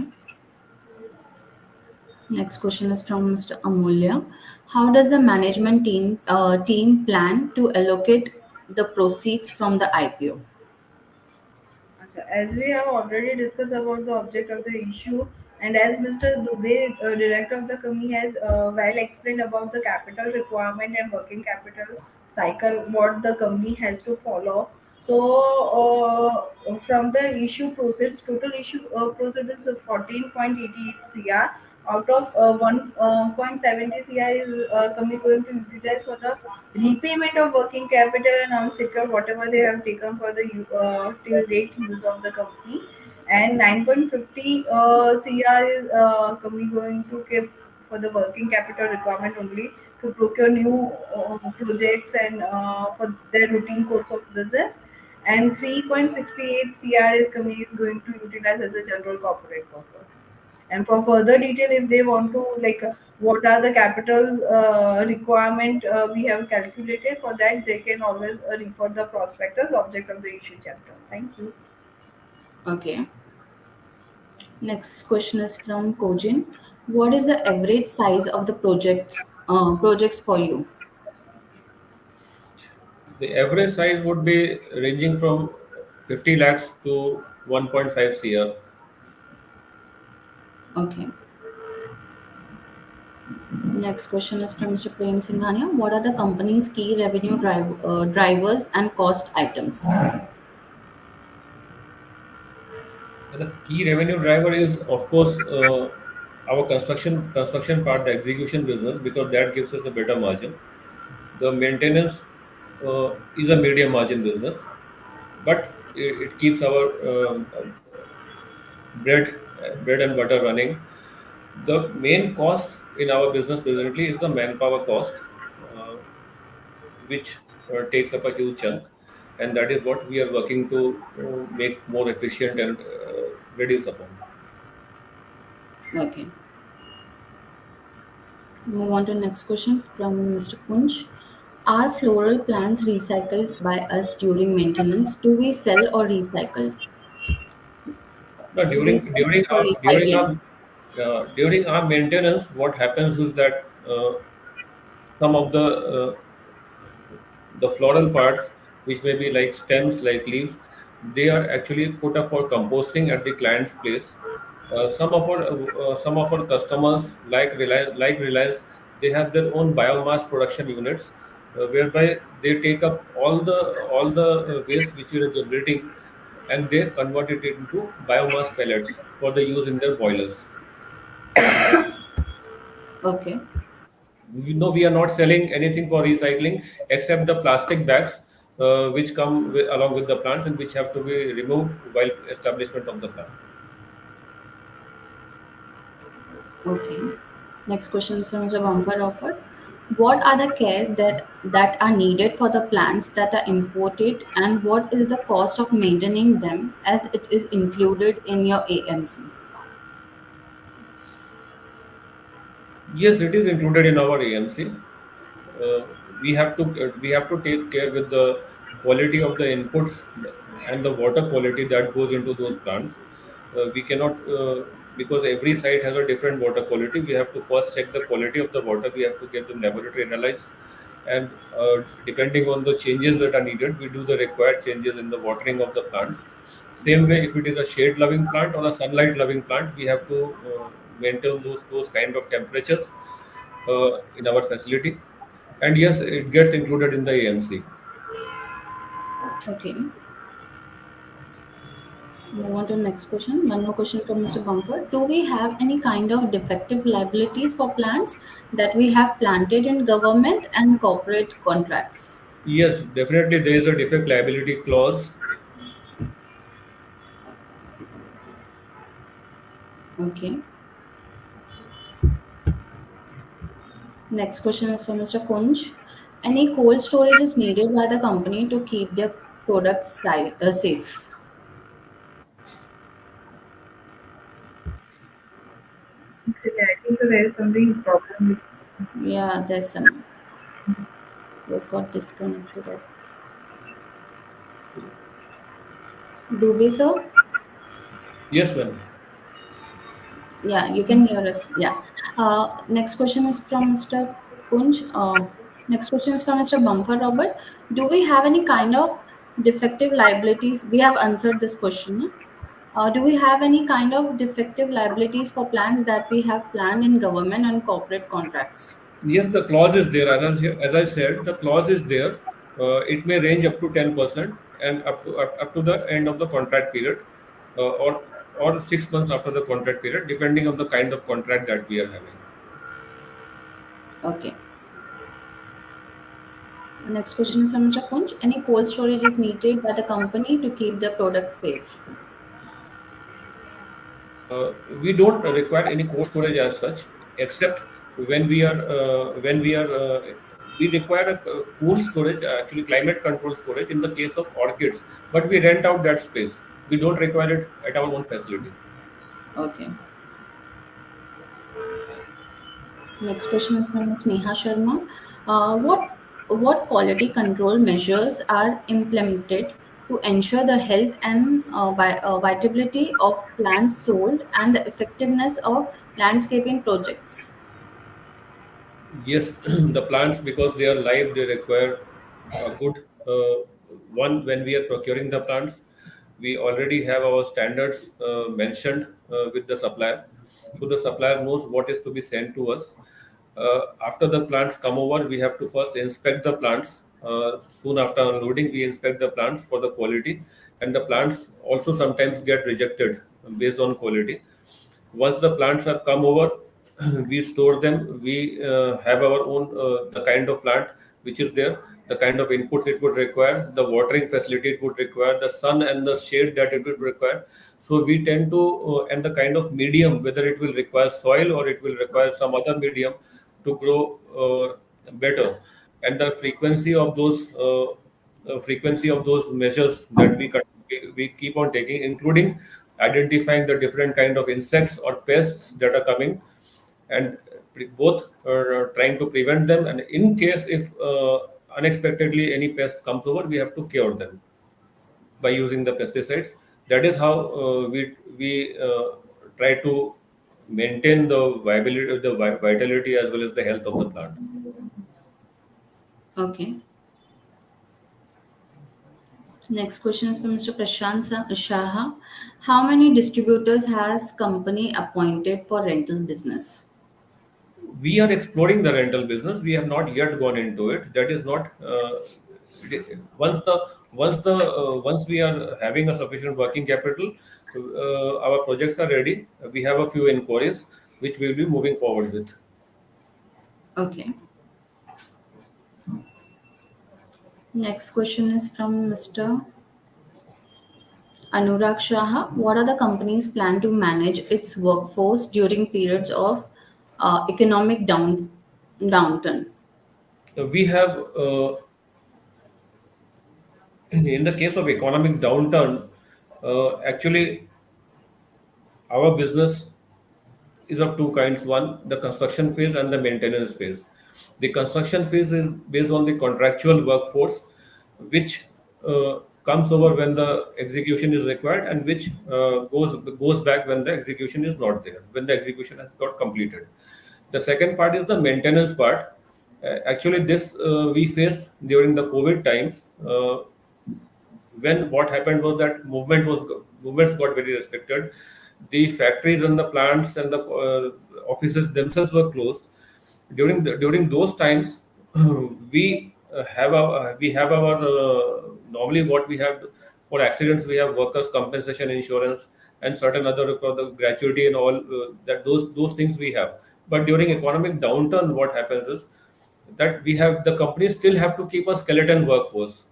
Next question is from Mr. Amulya. How does the management team plan to allocate the proceeds from the IPO? So as we have already discussed about the object of the issue, and as Mr. Dubey, director of the company, has well explained about the capital requirement and working capital cycle, what the company has to follow. So, from the issue proceeds, total issue proceeds is 14.88 CR. Out of 1.70 CR is company going to utilize for the repayment of working capital and unsecured whatever they have taken for the till date use of the company, and 9.50 CR is company going to keep for the working capital requirement only, to procure new projects and for their routine course of business, and 3.68 CR is company is going to utilize as a general corporate purpose. And for further detail, if they want to, like, what are the capitals requirement we have calculated, for that they can always refer the prospectus object of the issue chapter. Thank you. Okay. Next question is from Kojin. What is the average size of the projects for you? The average size would be ranging from 50 lakhs to 1.5 cr. Okay. Next question is from Mr. Prem Singhania. What are the company's key revenue drivers and cost items? And the key revenue driver is, of course, our construction part, the execution business, because that gives us a better margin. The maintenance is a medium margin business, but it keeps our bread and butter running. The main cost in our business presently is the manpower cost, uh, which takes up a huge chunk, and that is what we are working to make more efficient and reduce upon. Okay. Move on to next question from Mr. Kunj. Are floral plants recycled by us during maintenance? Do we sell or recycle? Now, Do we sell for recycling? during our maintenance, what happens is that some of the floral parts, which may be like stems, like leaves, they are actually put up for composting at the client's place. Some of our customers, like Reliance, they have their own biomass production units, whereby they take up all the waste which we are generating, and they convert it into biomass pellets for the use in their boilers. Okay. No, we are not selling anything for recycling except the plastic bags, which come along with the plants and which have to be removed while establishment of the plant. Okay. Next question is from Mr. Bumper Rocker. What are the care that are needed for the plants that are imported, and what is the cost of maintaining them as it is included in your AMC? Yes, it is included in our AMC. uh, we have to take care with the quality of the inputs and the water quality that goes into those plants. We cannot, because every site has a different water quality. We have to first check the quality of the water. We have to get them laboratory analyzed, and depending on the changes that are needed, we do the required changes in the watering of the plants. Same way, if it is a shade loving plant or a sunlight loving plant, we have to maintain those kind of temperatures in our facility. And yes, it gets included in the AMC. Okay. Move on to the next question. One more question from Mr. Bumper. Do we have any kind of defective liabilities for plants that we have planted in government and corporate contracts? Yes, definitely there is a defect liability clause. Okay. Next question is from Mr. Kunj. Any cold storage is needed by the company to keep their products safe? Okay, I think there is something problem with. Yeah, there's got disconnected. Do we, sir? Yes, ma'am. Yeah, you can hear us. Yeah. Next question is from Mr. Kunj. Next question is from Mr. Bumper Robert. Do we have any kind of defective liabilities? We have answered this question. Do we have any kind of defective liabilities for plans that we have planned in government and corporate contracts? Yes, the clause is there. As I said, the clause is there. It may range up to 10% and up to the end of the contract period, or 6 months after the contract period, depending on the kind of contract that we are having. Okay. Next question is from Mr. Kunj. Any cold storage is needed by the company to keep the product safe? We don't require any cold storage as such, except when we require a cool storage, actually climate control storage in the case of orchids, but we rent out that space. We don't require it at our own facility. Okay. Next question is from Ms. Neha Sharma. What quality control measures are implemented to ensure the health and viability of plants sold and the effectiveness of landscaping projects? Yes, the plants, because they are live, they require good Uh, One, when we are procuring the plants, we already have our standards mentioned with the supplier, so the supplier knows what is to be sent to us. After the plants come over, we have to first inspect the plants. Soon after unloading, we inspect the plants for the quality, and the plants also sometimes get rejected based on quality. Once the plants have come over, we store them. We have our own the kind of plant which is there, the kind of inputs it would require, the watering facility it would require, the sun and the shade that it would require. So we tend to and the kind of medium, whether it will require soil or it will require some other medium to grow better, and the frequency of those measures that we keep on taking, including identifying the different kind of insects or pests that are coming, and both are trying to prevent them, and in case if unexpectedly any pest comes over, we have to cure them by using the pesticides. That is how we try to maintain the viability, vitality as well as the health of the plant. Okay. Next question is from Mr. Shaha. How many distributors has company appointed for rental business? We are exploring the rental business. We have not yet gone into it. That is not once the once we are having a sufficient working capital, our projects are ready. We have a few inquiries which we will be moving forward with. Okay. Next question is from Mr. Anurag Shaha. What are the company's plan to manage its workforce during periods of economic downturn? We have in the case of economic downturn, actually our business is of two kinds. One, the construction phase and the maintenance phase. The construction phase is based on the contractual workforce, which comes over when the execution is required, and which goes back when the execution is not there, when the execution has got completed. The second part is the maintenance part. Actually, this we faced during the COVID times. When what happened was that movements got very restricted. The factories and the plants and the offices themselves were closed. During those times, we have our normally what we have for accidents, we have workers compensation insurance and certain other for the gratuity and all, that those things we have. But during economic downturn, what happens is that we have the companies still have to keep a skeleton workforce.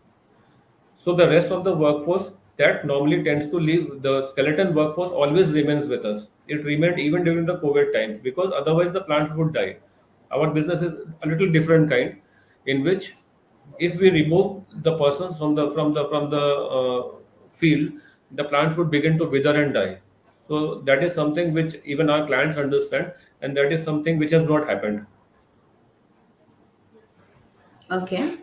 So the rest of the workforce that normally tends to leave, the skeleton workforce always remains with us. It remained even during the COVID times, because otherwise the plants would die. Our business is a little different kind, in which if we remove the persons from the field, the plants would begin to wither and die. So that is something which even our clients understand, and that is something which has not happened. Okay.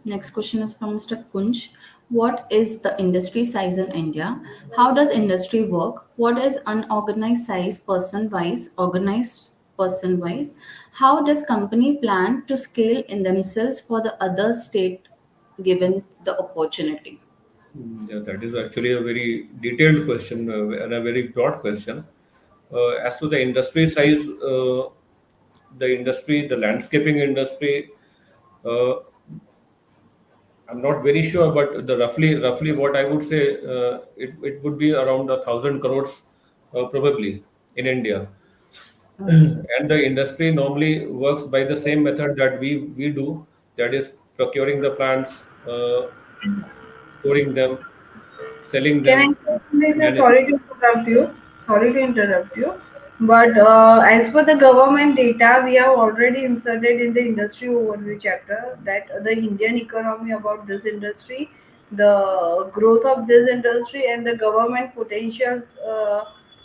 Next question is from Mr. Kunj. What is the industry size in India? How does industry work? What is unorganized size person wise, organized person wise? How does company plan to scale in themselves for the other state given the opportunity? Yeah, that is actually a very detailed question and a very broad question. As to the industry size, the landscaping industry, uh, I'm not very sure, but the roughly what I would say, it would be around 1,000 crores, probably in India. Okay. And the industry normally works by the same method that we do, that is procuring the plants, storing them, selling Can I them, say something, sir? managing. Sorry to interrupt you. Sorry to interrupt you. But as per the government data, we have already inserted in the industry overview chapter that the Indian economy about this industry, the growth of this industry, and the government potentials,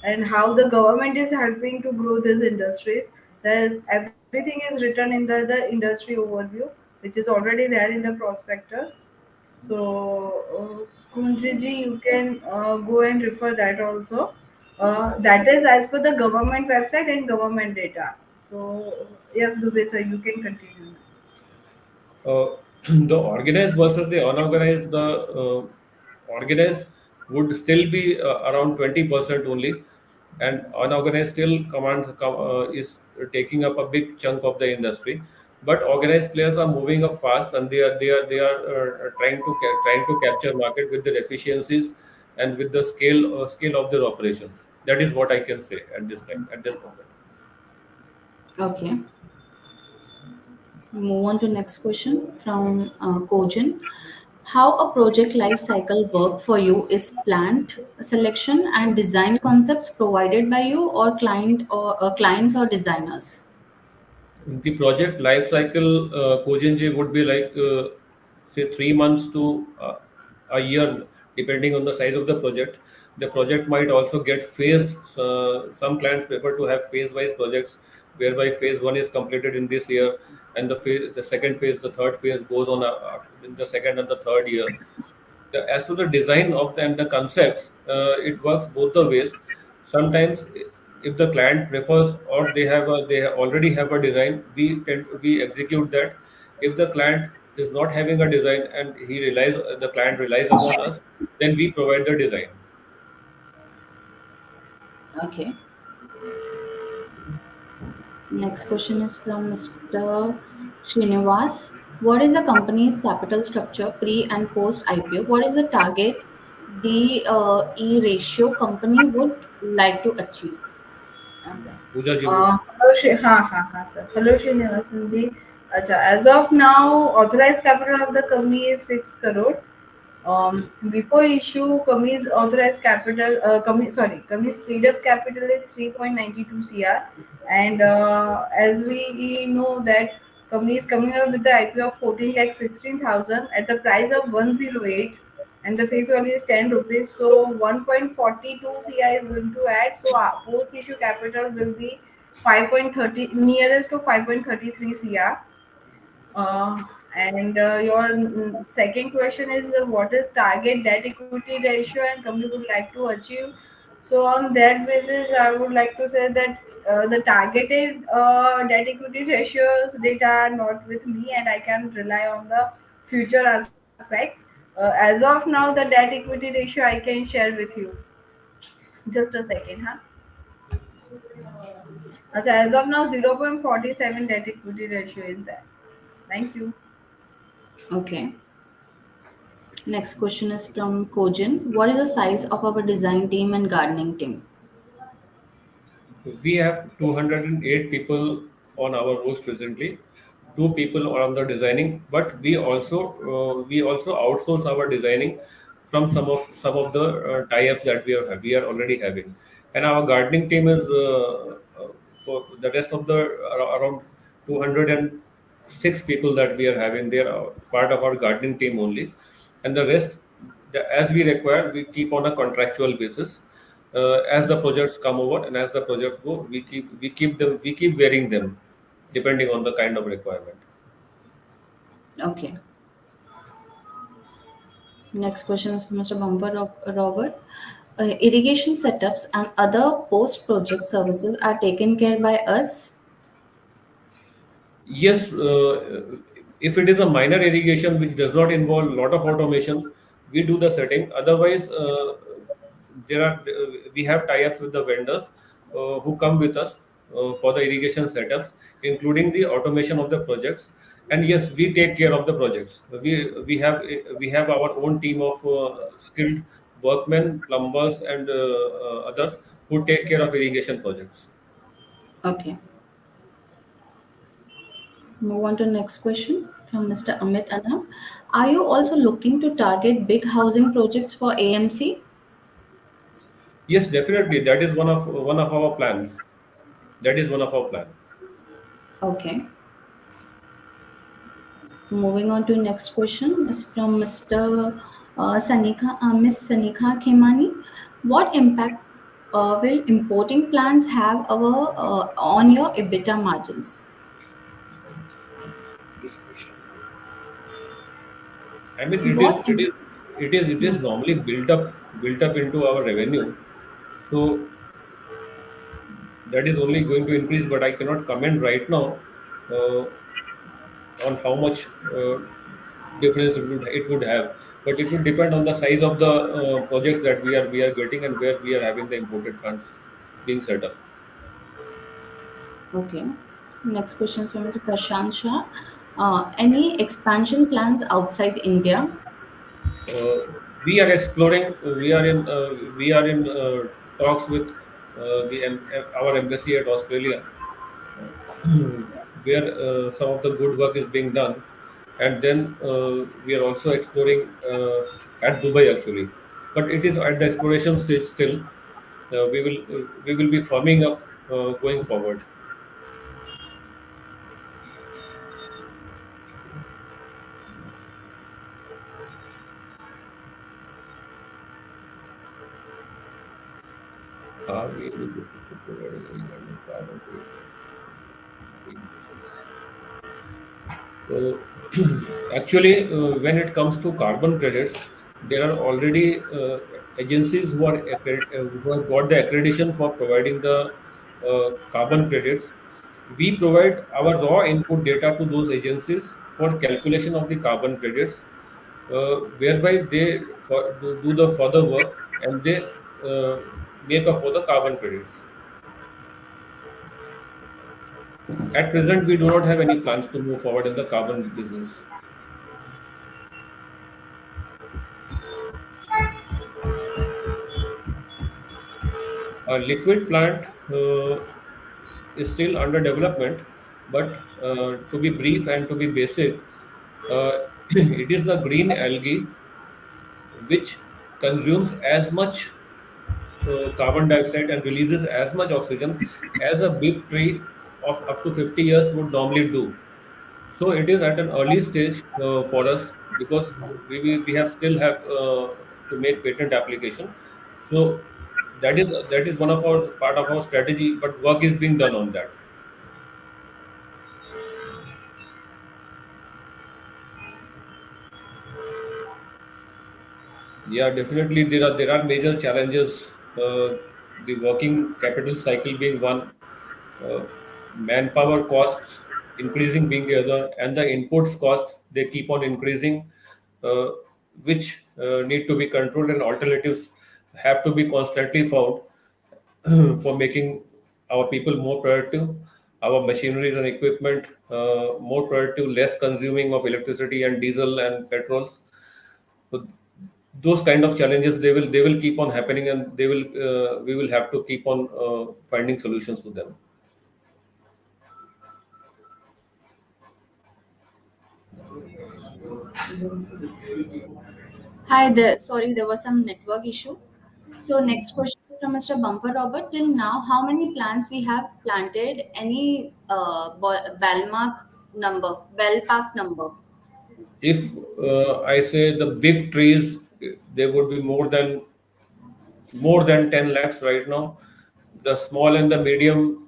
and how the government is helping to grow these industries. There is everything is written in the industry overview, which is already there in the prospectus. So, Kunjiji, you can go and refer that also. That is as per the government website and government data. So, yes, Dubey sir, you can continue. The organized versus the unorganized, the organized would still be around 20% only, and unorganized still is taking up a big chunk of the industry. But organized players are moving up fast, and they are trying to capture market with their efficiencies and with the scale of their operations. That is what I can say at this time, at this moment. Okay. Move on to next question from Kojin. How a project life cycle work for you is plant selection and design concepts provided by you or clients or designers. The project life cycle, Kojenji, would be like say 3 months to a year, depending on the size of the project. The project might also get phased. Some clients prefer to have phase-wise projects, whereby phase one is completed in this year, and the second phase, the third phase goes on in the second and the third year. As to the design of and the concepts, it works both the ways. Sometimes, if the client prefers or they already have a design, we execute that. If the client is not having a design and the client relies upon us, then we provide the design. Okay. Next question is from Mr. Srinivas. What is the company's capital structure pre and post IPO? What is the target DE ratio company would like to achieve? अच्छा Pooja ji would. Hello Shri हाँ हाँ हाँ sir hello Srinivasan ji अच्छा as of now authorize capital of the company is 6 crore. Before issue, company's authorized capital, company's paid up capital is 3.92 CR, and as we know that company is coming up with the IPO of 14 lakh 16,000 at the price of 108, and the face value is 10 rupees. So 1.42 CR is going to add. So post issue capital will be 5.30 nearest to 5.33 CR. And your second question is what is target debt equity ratio and company would like to achieve. So on that basis, I would like to say that the targeted debt equity ratios data are not with me, and I can rely on the future aspects. As of now, the debt equity ratio I can share with you. Just a second, huh? As of now, 0.47 debt equity ratio is there. Thank you. Okay. Next question is from Kojin. What is the size of our design team and gardening team? We have 208 people on our roles presently. Two people are on the designing, but we also outsource our designing from some of the tie-ups that we are already having. And our gardening team is for the rest of the around 206 people that we are having. They are part of our gardening team only, and the rest, as we require, we keep on a contractual basis. As the projects come over and as the projects go, we keep varying them depending on the kind of requirement. Okay. Next question is from Mr. Bumper Robert. Irrigation setups and other post project services are taken care by us. Yes, if it is a minor irrigation which does not involve a lot of automation, we do the setting. Otherwise, we have tie-ups with the vendors who come with us for the irrigation setups, including the automation of the projects. And yes, we take care of the projects. We have our own team of skilled workmen, plumbers, and others who take care of irrigation projects. Okay. Move on to next question from Mr. Amit Anna. Are you also looking to target big housing projects for AMC? Yes, definitely. That is one of our plans. That is one of our plan. Okay. Moving on to next question is from Mr. Miss Sanika Khemani. What impact will importing plans have on your EBITDA margins? This question. I mean, What? it is normally built up into our revenue. So that is only going to increase, but I cannot comment right now uh, on how much. difference it would have, but it would depend on the size of the projects that we are getting and where we are having the imported plants being set up. Okay. Next question is from Mr. Prashant Shah. Any expansion plans outside India? Uh, we are exploring. We are in talks with our embassy at Australia, where some of the good work is being done, and then we are also exploring at Dubai actually, but it is at the exploration stage still. We will be firming up going forward. Are we eligible for providing any kind of carbon credit in business? So, actually, when it comes to carbon credits, there are already agencies who have got the accreditation for providing the carbon credits. We provide our raw input data to those agencies for calculation of the carbon credits, whereby they do the further work and they uh, make up for the carbon credits. At present, we do not have any plans to move forward in the carbon business. A liquid plant is still under development, but to be brief and to be basic, it is the green algae which consumes as much carbon dioxide and releases as much oxygen as a big tree of up to 50 years would normally do. So it is at an early stage for us because we have still have to make patent application. So that is one of our part of our strategy, but work is being done on that. Yeah, definitely there are major challenges. The working capital cycle being one, uh, manpower costs increasing being the other, and the inputs cost they keep on increasing, uh, which need to be controlled, and alternatives have to be constantly found for making our people more productive, our machineries and equipment more productive, less consuming of electricity and diesel and petrols. So those kind of challenges they will keep on happening, and we will have to keep on finding solutions to them. Hi there. Sorry, there was some network issue. So next question from Mr. Bumper Robert. Till now, how many plants we have planted? Any ballpark number? If I say the big trees, they would be more than 10 lakhs right now. The small and the medium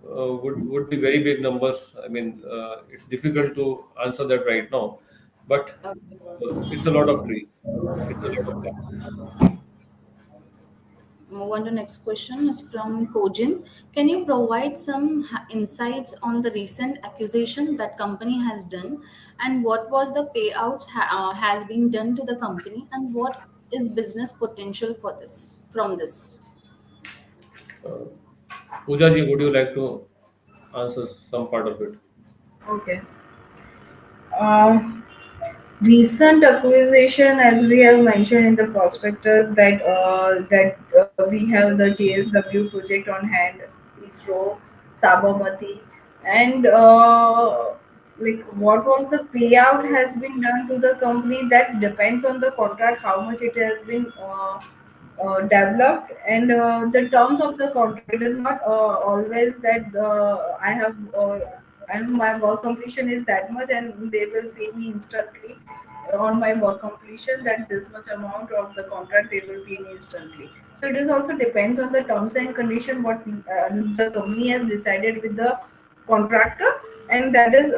would be very big numbers. I mean, it's difficult to answer that right now, but Okay. it's a lot of trees. It's a lot of plants. Move on to next question is from Kojin. Can you provide some insights on the recent accusation that company has done, and what was the payouts has been done to the company, and what is business potential for this from this? Uh, Pooja ji, would you like to answer some part of it? Okay. Um, Recent acquisition, as we have mentioned in the prospectus, that we have the JSW project on hand, ISRO, Sabarmati, and like what was the payout has been done to the company, that depends on the contract, how much it has been developed, and the terms of the contract. It is not always that and my work completion is that much and they will pay me instantly on my work completion, that this much amount of the contract they will pay me instantly. So it is also depends on the terms and condition what the company has decided with the contractor, and that is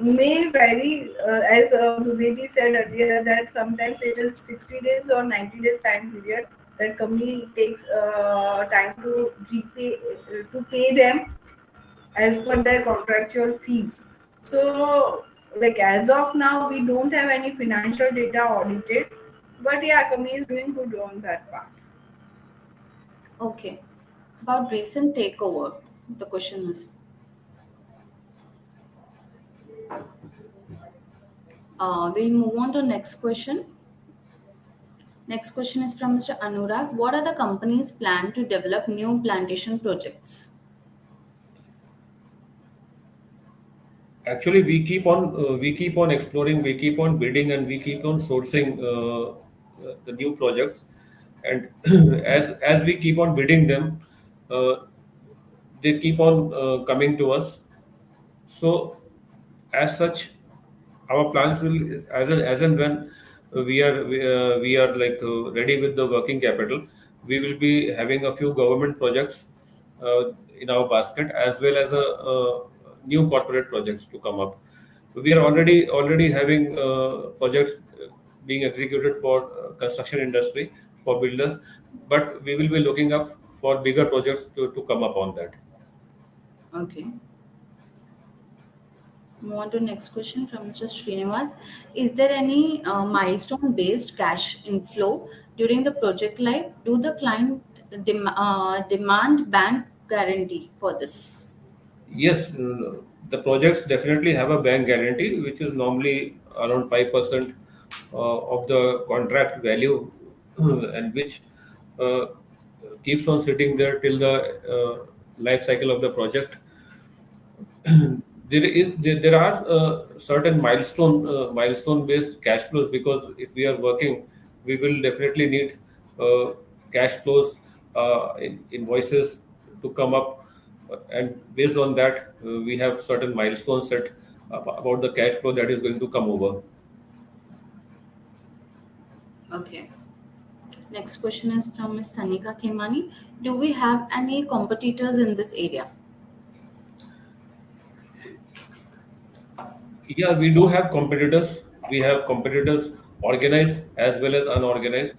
may vary, as Dubeji said earlier, that sometimes it is 60 days or 90 days time period that company takes time to repay, to pay them as per their contractual fees. So like as of now, we don't have any financial data audited, but yeah, company is doing good on that part. Okay. About recent takeover, the question is. We'll move on to next question. Next question is from Mr. Anurag. What are the company's plan to develop new plantation projects? Actually, we keep on exploring, we keep on bidding, and we keep on sourcing the new projects. And as we keep on bidding them, uh, they keep on coming to us. So as such, our plans will as and when we are like ready with the working capital, we will be having a few government projects uh, in our basket, as well as new corporate projects to come up. We are already having projects being executed for construction industry, for builders, but we will be looking up for bigger projects to come up on that. Okay. Move on to next question from Mr. Srinivas. Is there any milestone-based cash inflow during the project life? Do the client demand bank guarantee for this? Yes, the projects definitely have a bank guarantee, which is normally around 5% of the contract value, and which uh, keeps on sitting there till the life cycle of the project. There are certain milestone based cash flows, because if we are working, we will definitely need uh, cash flows, invoices to come up, and based on that, we have certain milestones set about the cash flow that is going to come over. Okay. Next question is from Ms. Sanika Khemani. Do we have any competitors in this area? Yeah, we do have competitors. We have competitors, organized as well as unorganized.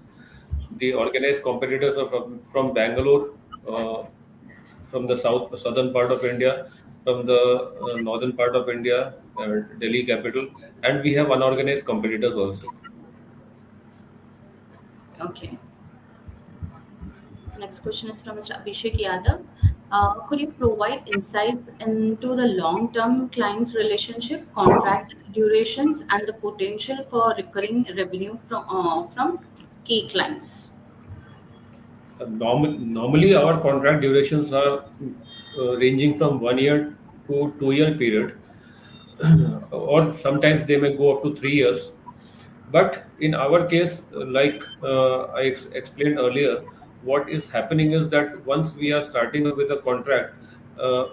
The organized competitors are from Bangalore, from the southern part of India, from the northern part of India, Delhi capital, and we have unorganized competitors also. Okay. Next question is from Mr. Abhishek Yadav. Could you provide insights into the long-term client relationship, contract durations, and the potential for recurring revenue from key clients? Normally, our contract durations are ranging from 1 year to 2 year period, or sometimes they may go up to 3 years. But in our case, like I explained earlier, what is happening is that once we are starting up with a contract, uh,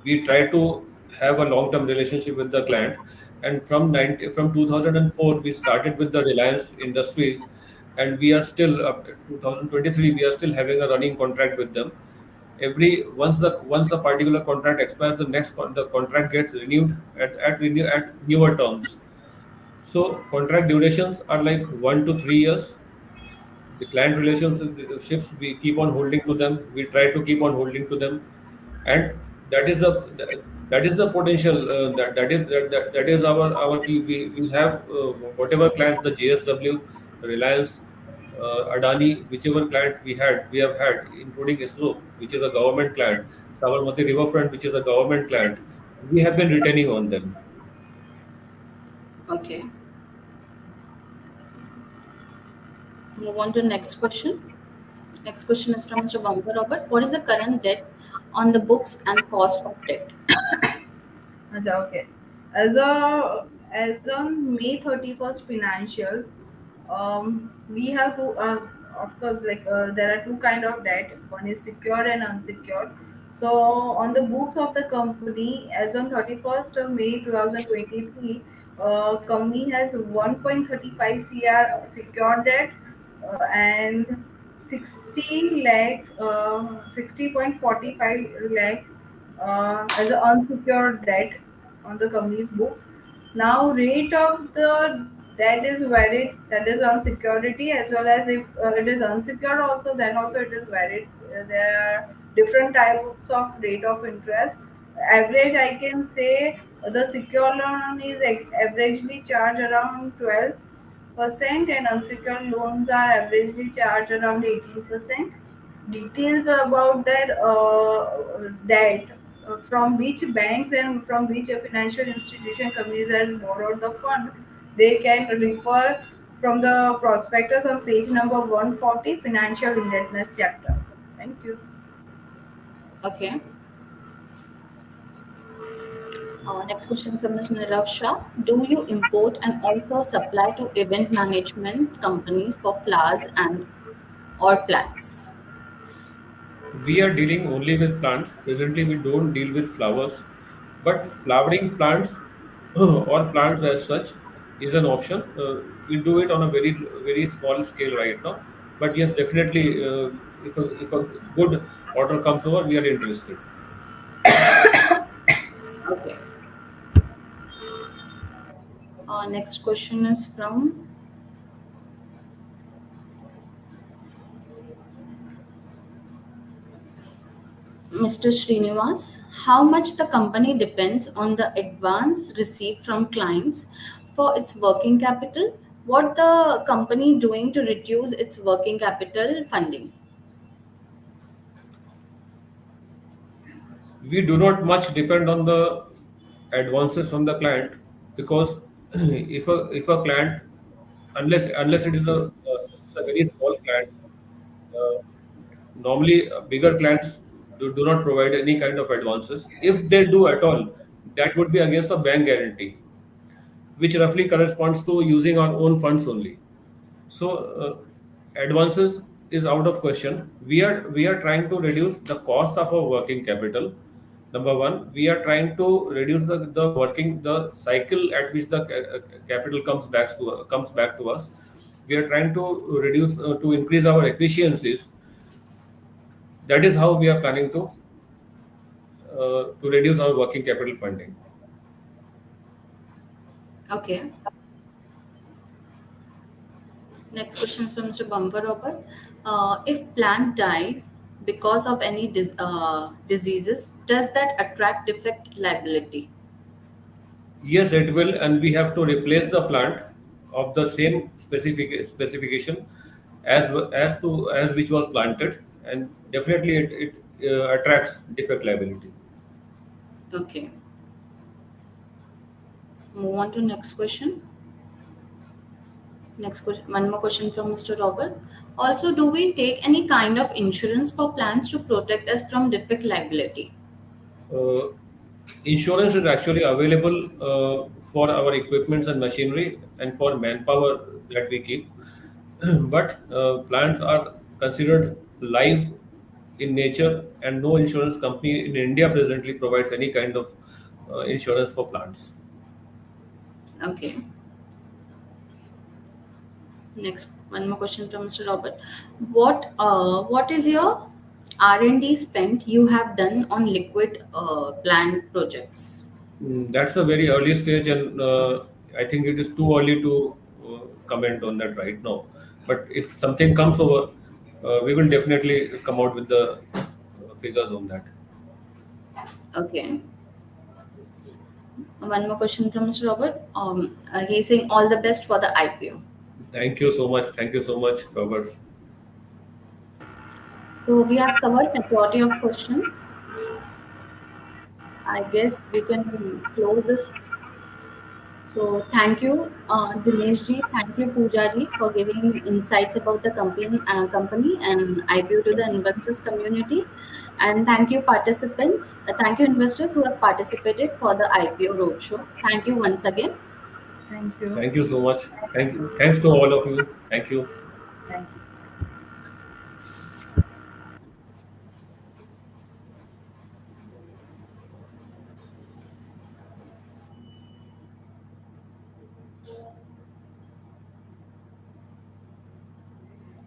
we try to have a long-term relationship with the client. And from 2004, we started with the Reliance Industries, and we are still up to 2023. We are still having a running contract with them. Once the particular contract expires, the contract gets renewed at newer terms. So contract durations are like 1 to 3 years. The client relationships, we keep on holding to them. We try to keep on holding to them, and that is the potential. That is our key. We have whatever clients, the JSW, Reliance, Adani, whichever client we have had, including ISRO, which is a government client, Sabarmati Riverfront, which is a government client. We have been retaining on them. Okay. Move on to next question. Next question is from Mr. Bumper Robert. What is the current debt on the books and cost of debt? Okay. As on May 31st financials, we have to of course, like there are two kind of debt. One is secured and unsecured. So on the books of the company, as on 31st of May 2023, company has 1.35 cr secured debt, and 60 lakh 60.45 lakh as an unsecured debt on the company's books. Now, rate of the debt is varied, that is on security, as well as if it is unsecured also, then also it is varied. There are different types of rate of interest. Average, I can say The secure loan is averagely charged around 12%, and unsecured loans are averagely charged around 18%. Details about that debt, from which banks and from which financial institution companies have borrowed the fund, they can refer from the prospectus on page number 140, financial indebtedness chapter. Thank you. Okay. Next question from Ms. Nirav Shah. Do you import and also supply to event management companies for flowers and or plants? We are dealing only with plants. Presently, we don't deal with flowers, but flowering plants or plants as such is an option. We do it on a very small scale right now. But yes, definitely, if a good order comes over, we are interested. Okay. Next question is from Mr. Srinivas. How much the company depends on the advance received from clients for its working capital? What the company doing to reduce its working capital funding? We do not much depend on the advances from the client because if a client, unless it's a very small client, uh, normally bigger clients do not provide any kind of advances. If they do at all, that would be against a bank guarantee, which roughly corresponds to using our own funds only. So advances is out of question. We are trying to reduce the cost of our working capital. Number one, we are trying to reduce the cycle at which the capital comes back to us. We are trying to reduce to increase our efficiencies. That is how we are planning to reduce our working capital funding. Okay. Next question is from Mr. Bumper Robert. If plant dies because of any diseases, does that attract defect liability? Yes, it will, and we have to replace the plant of the same specification as which was planted, and definitely it attracts defect liability. Okay. Move on to next question. Next question. One more question from Mr. Robert. Also, do we take any kind of insurance for plants to protect us from defect liability? Uh, Insurance is actually available for our equipments and machinery and for manpower that we keep, but plants are considered live in nature, and no insurance company in India presently provides any kind of insurance for plants. Okay. Next, one more question from Mr. Robert. What is your R&D spend you have done on liquid plant projects? That's a very early stage, and I think it is too early to comment on that right now. But if something comes over, we will definitely come out with the figures on that. Okay. One more question from Mr. Robert. He's saying all the best for the IPO. Thank you so much. Thank you so much, Robert. So we have covered majority of questions. I guess we can close this. So thank you, Dinesh ji. Thank you, Pooja ji, for giving insights about the company and IPO to the investors community. And thank you, participants. Thank you, investors who have participated for the IPO roadshow. Thank you once again. Thank you. Thank you so much. Thanks to all of you. Thank you. Thank you.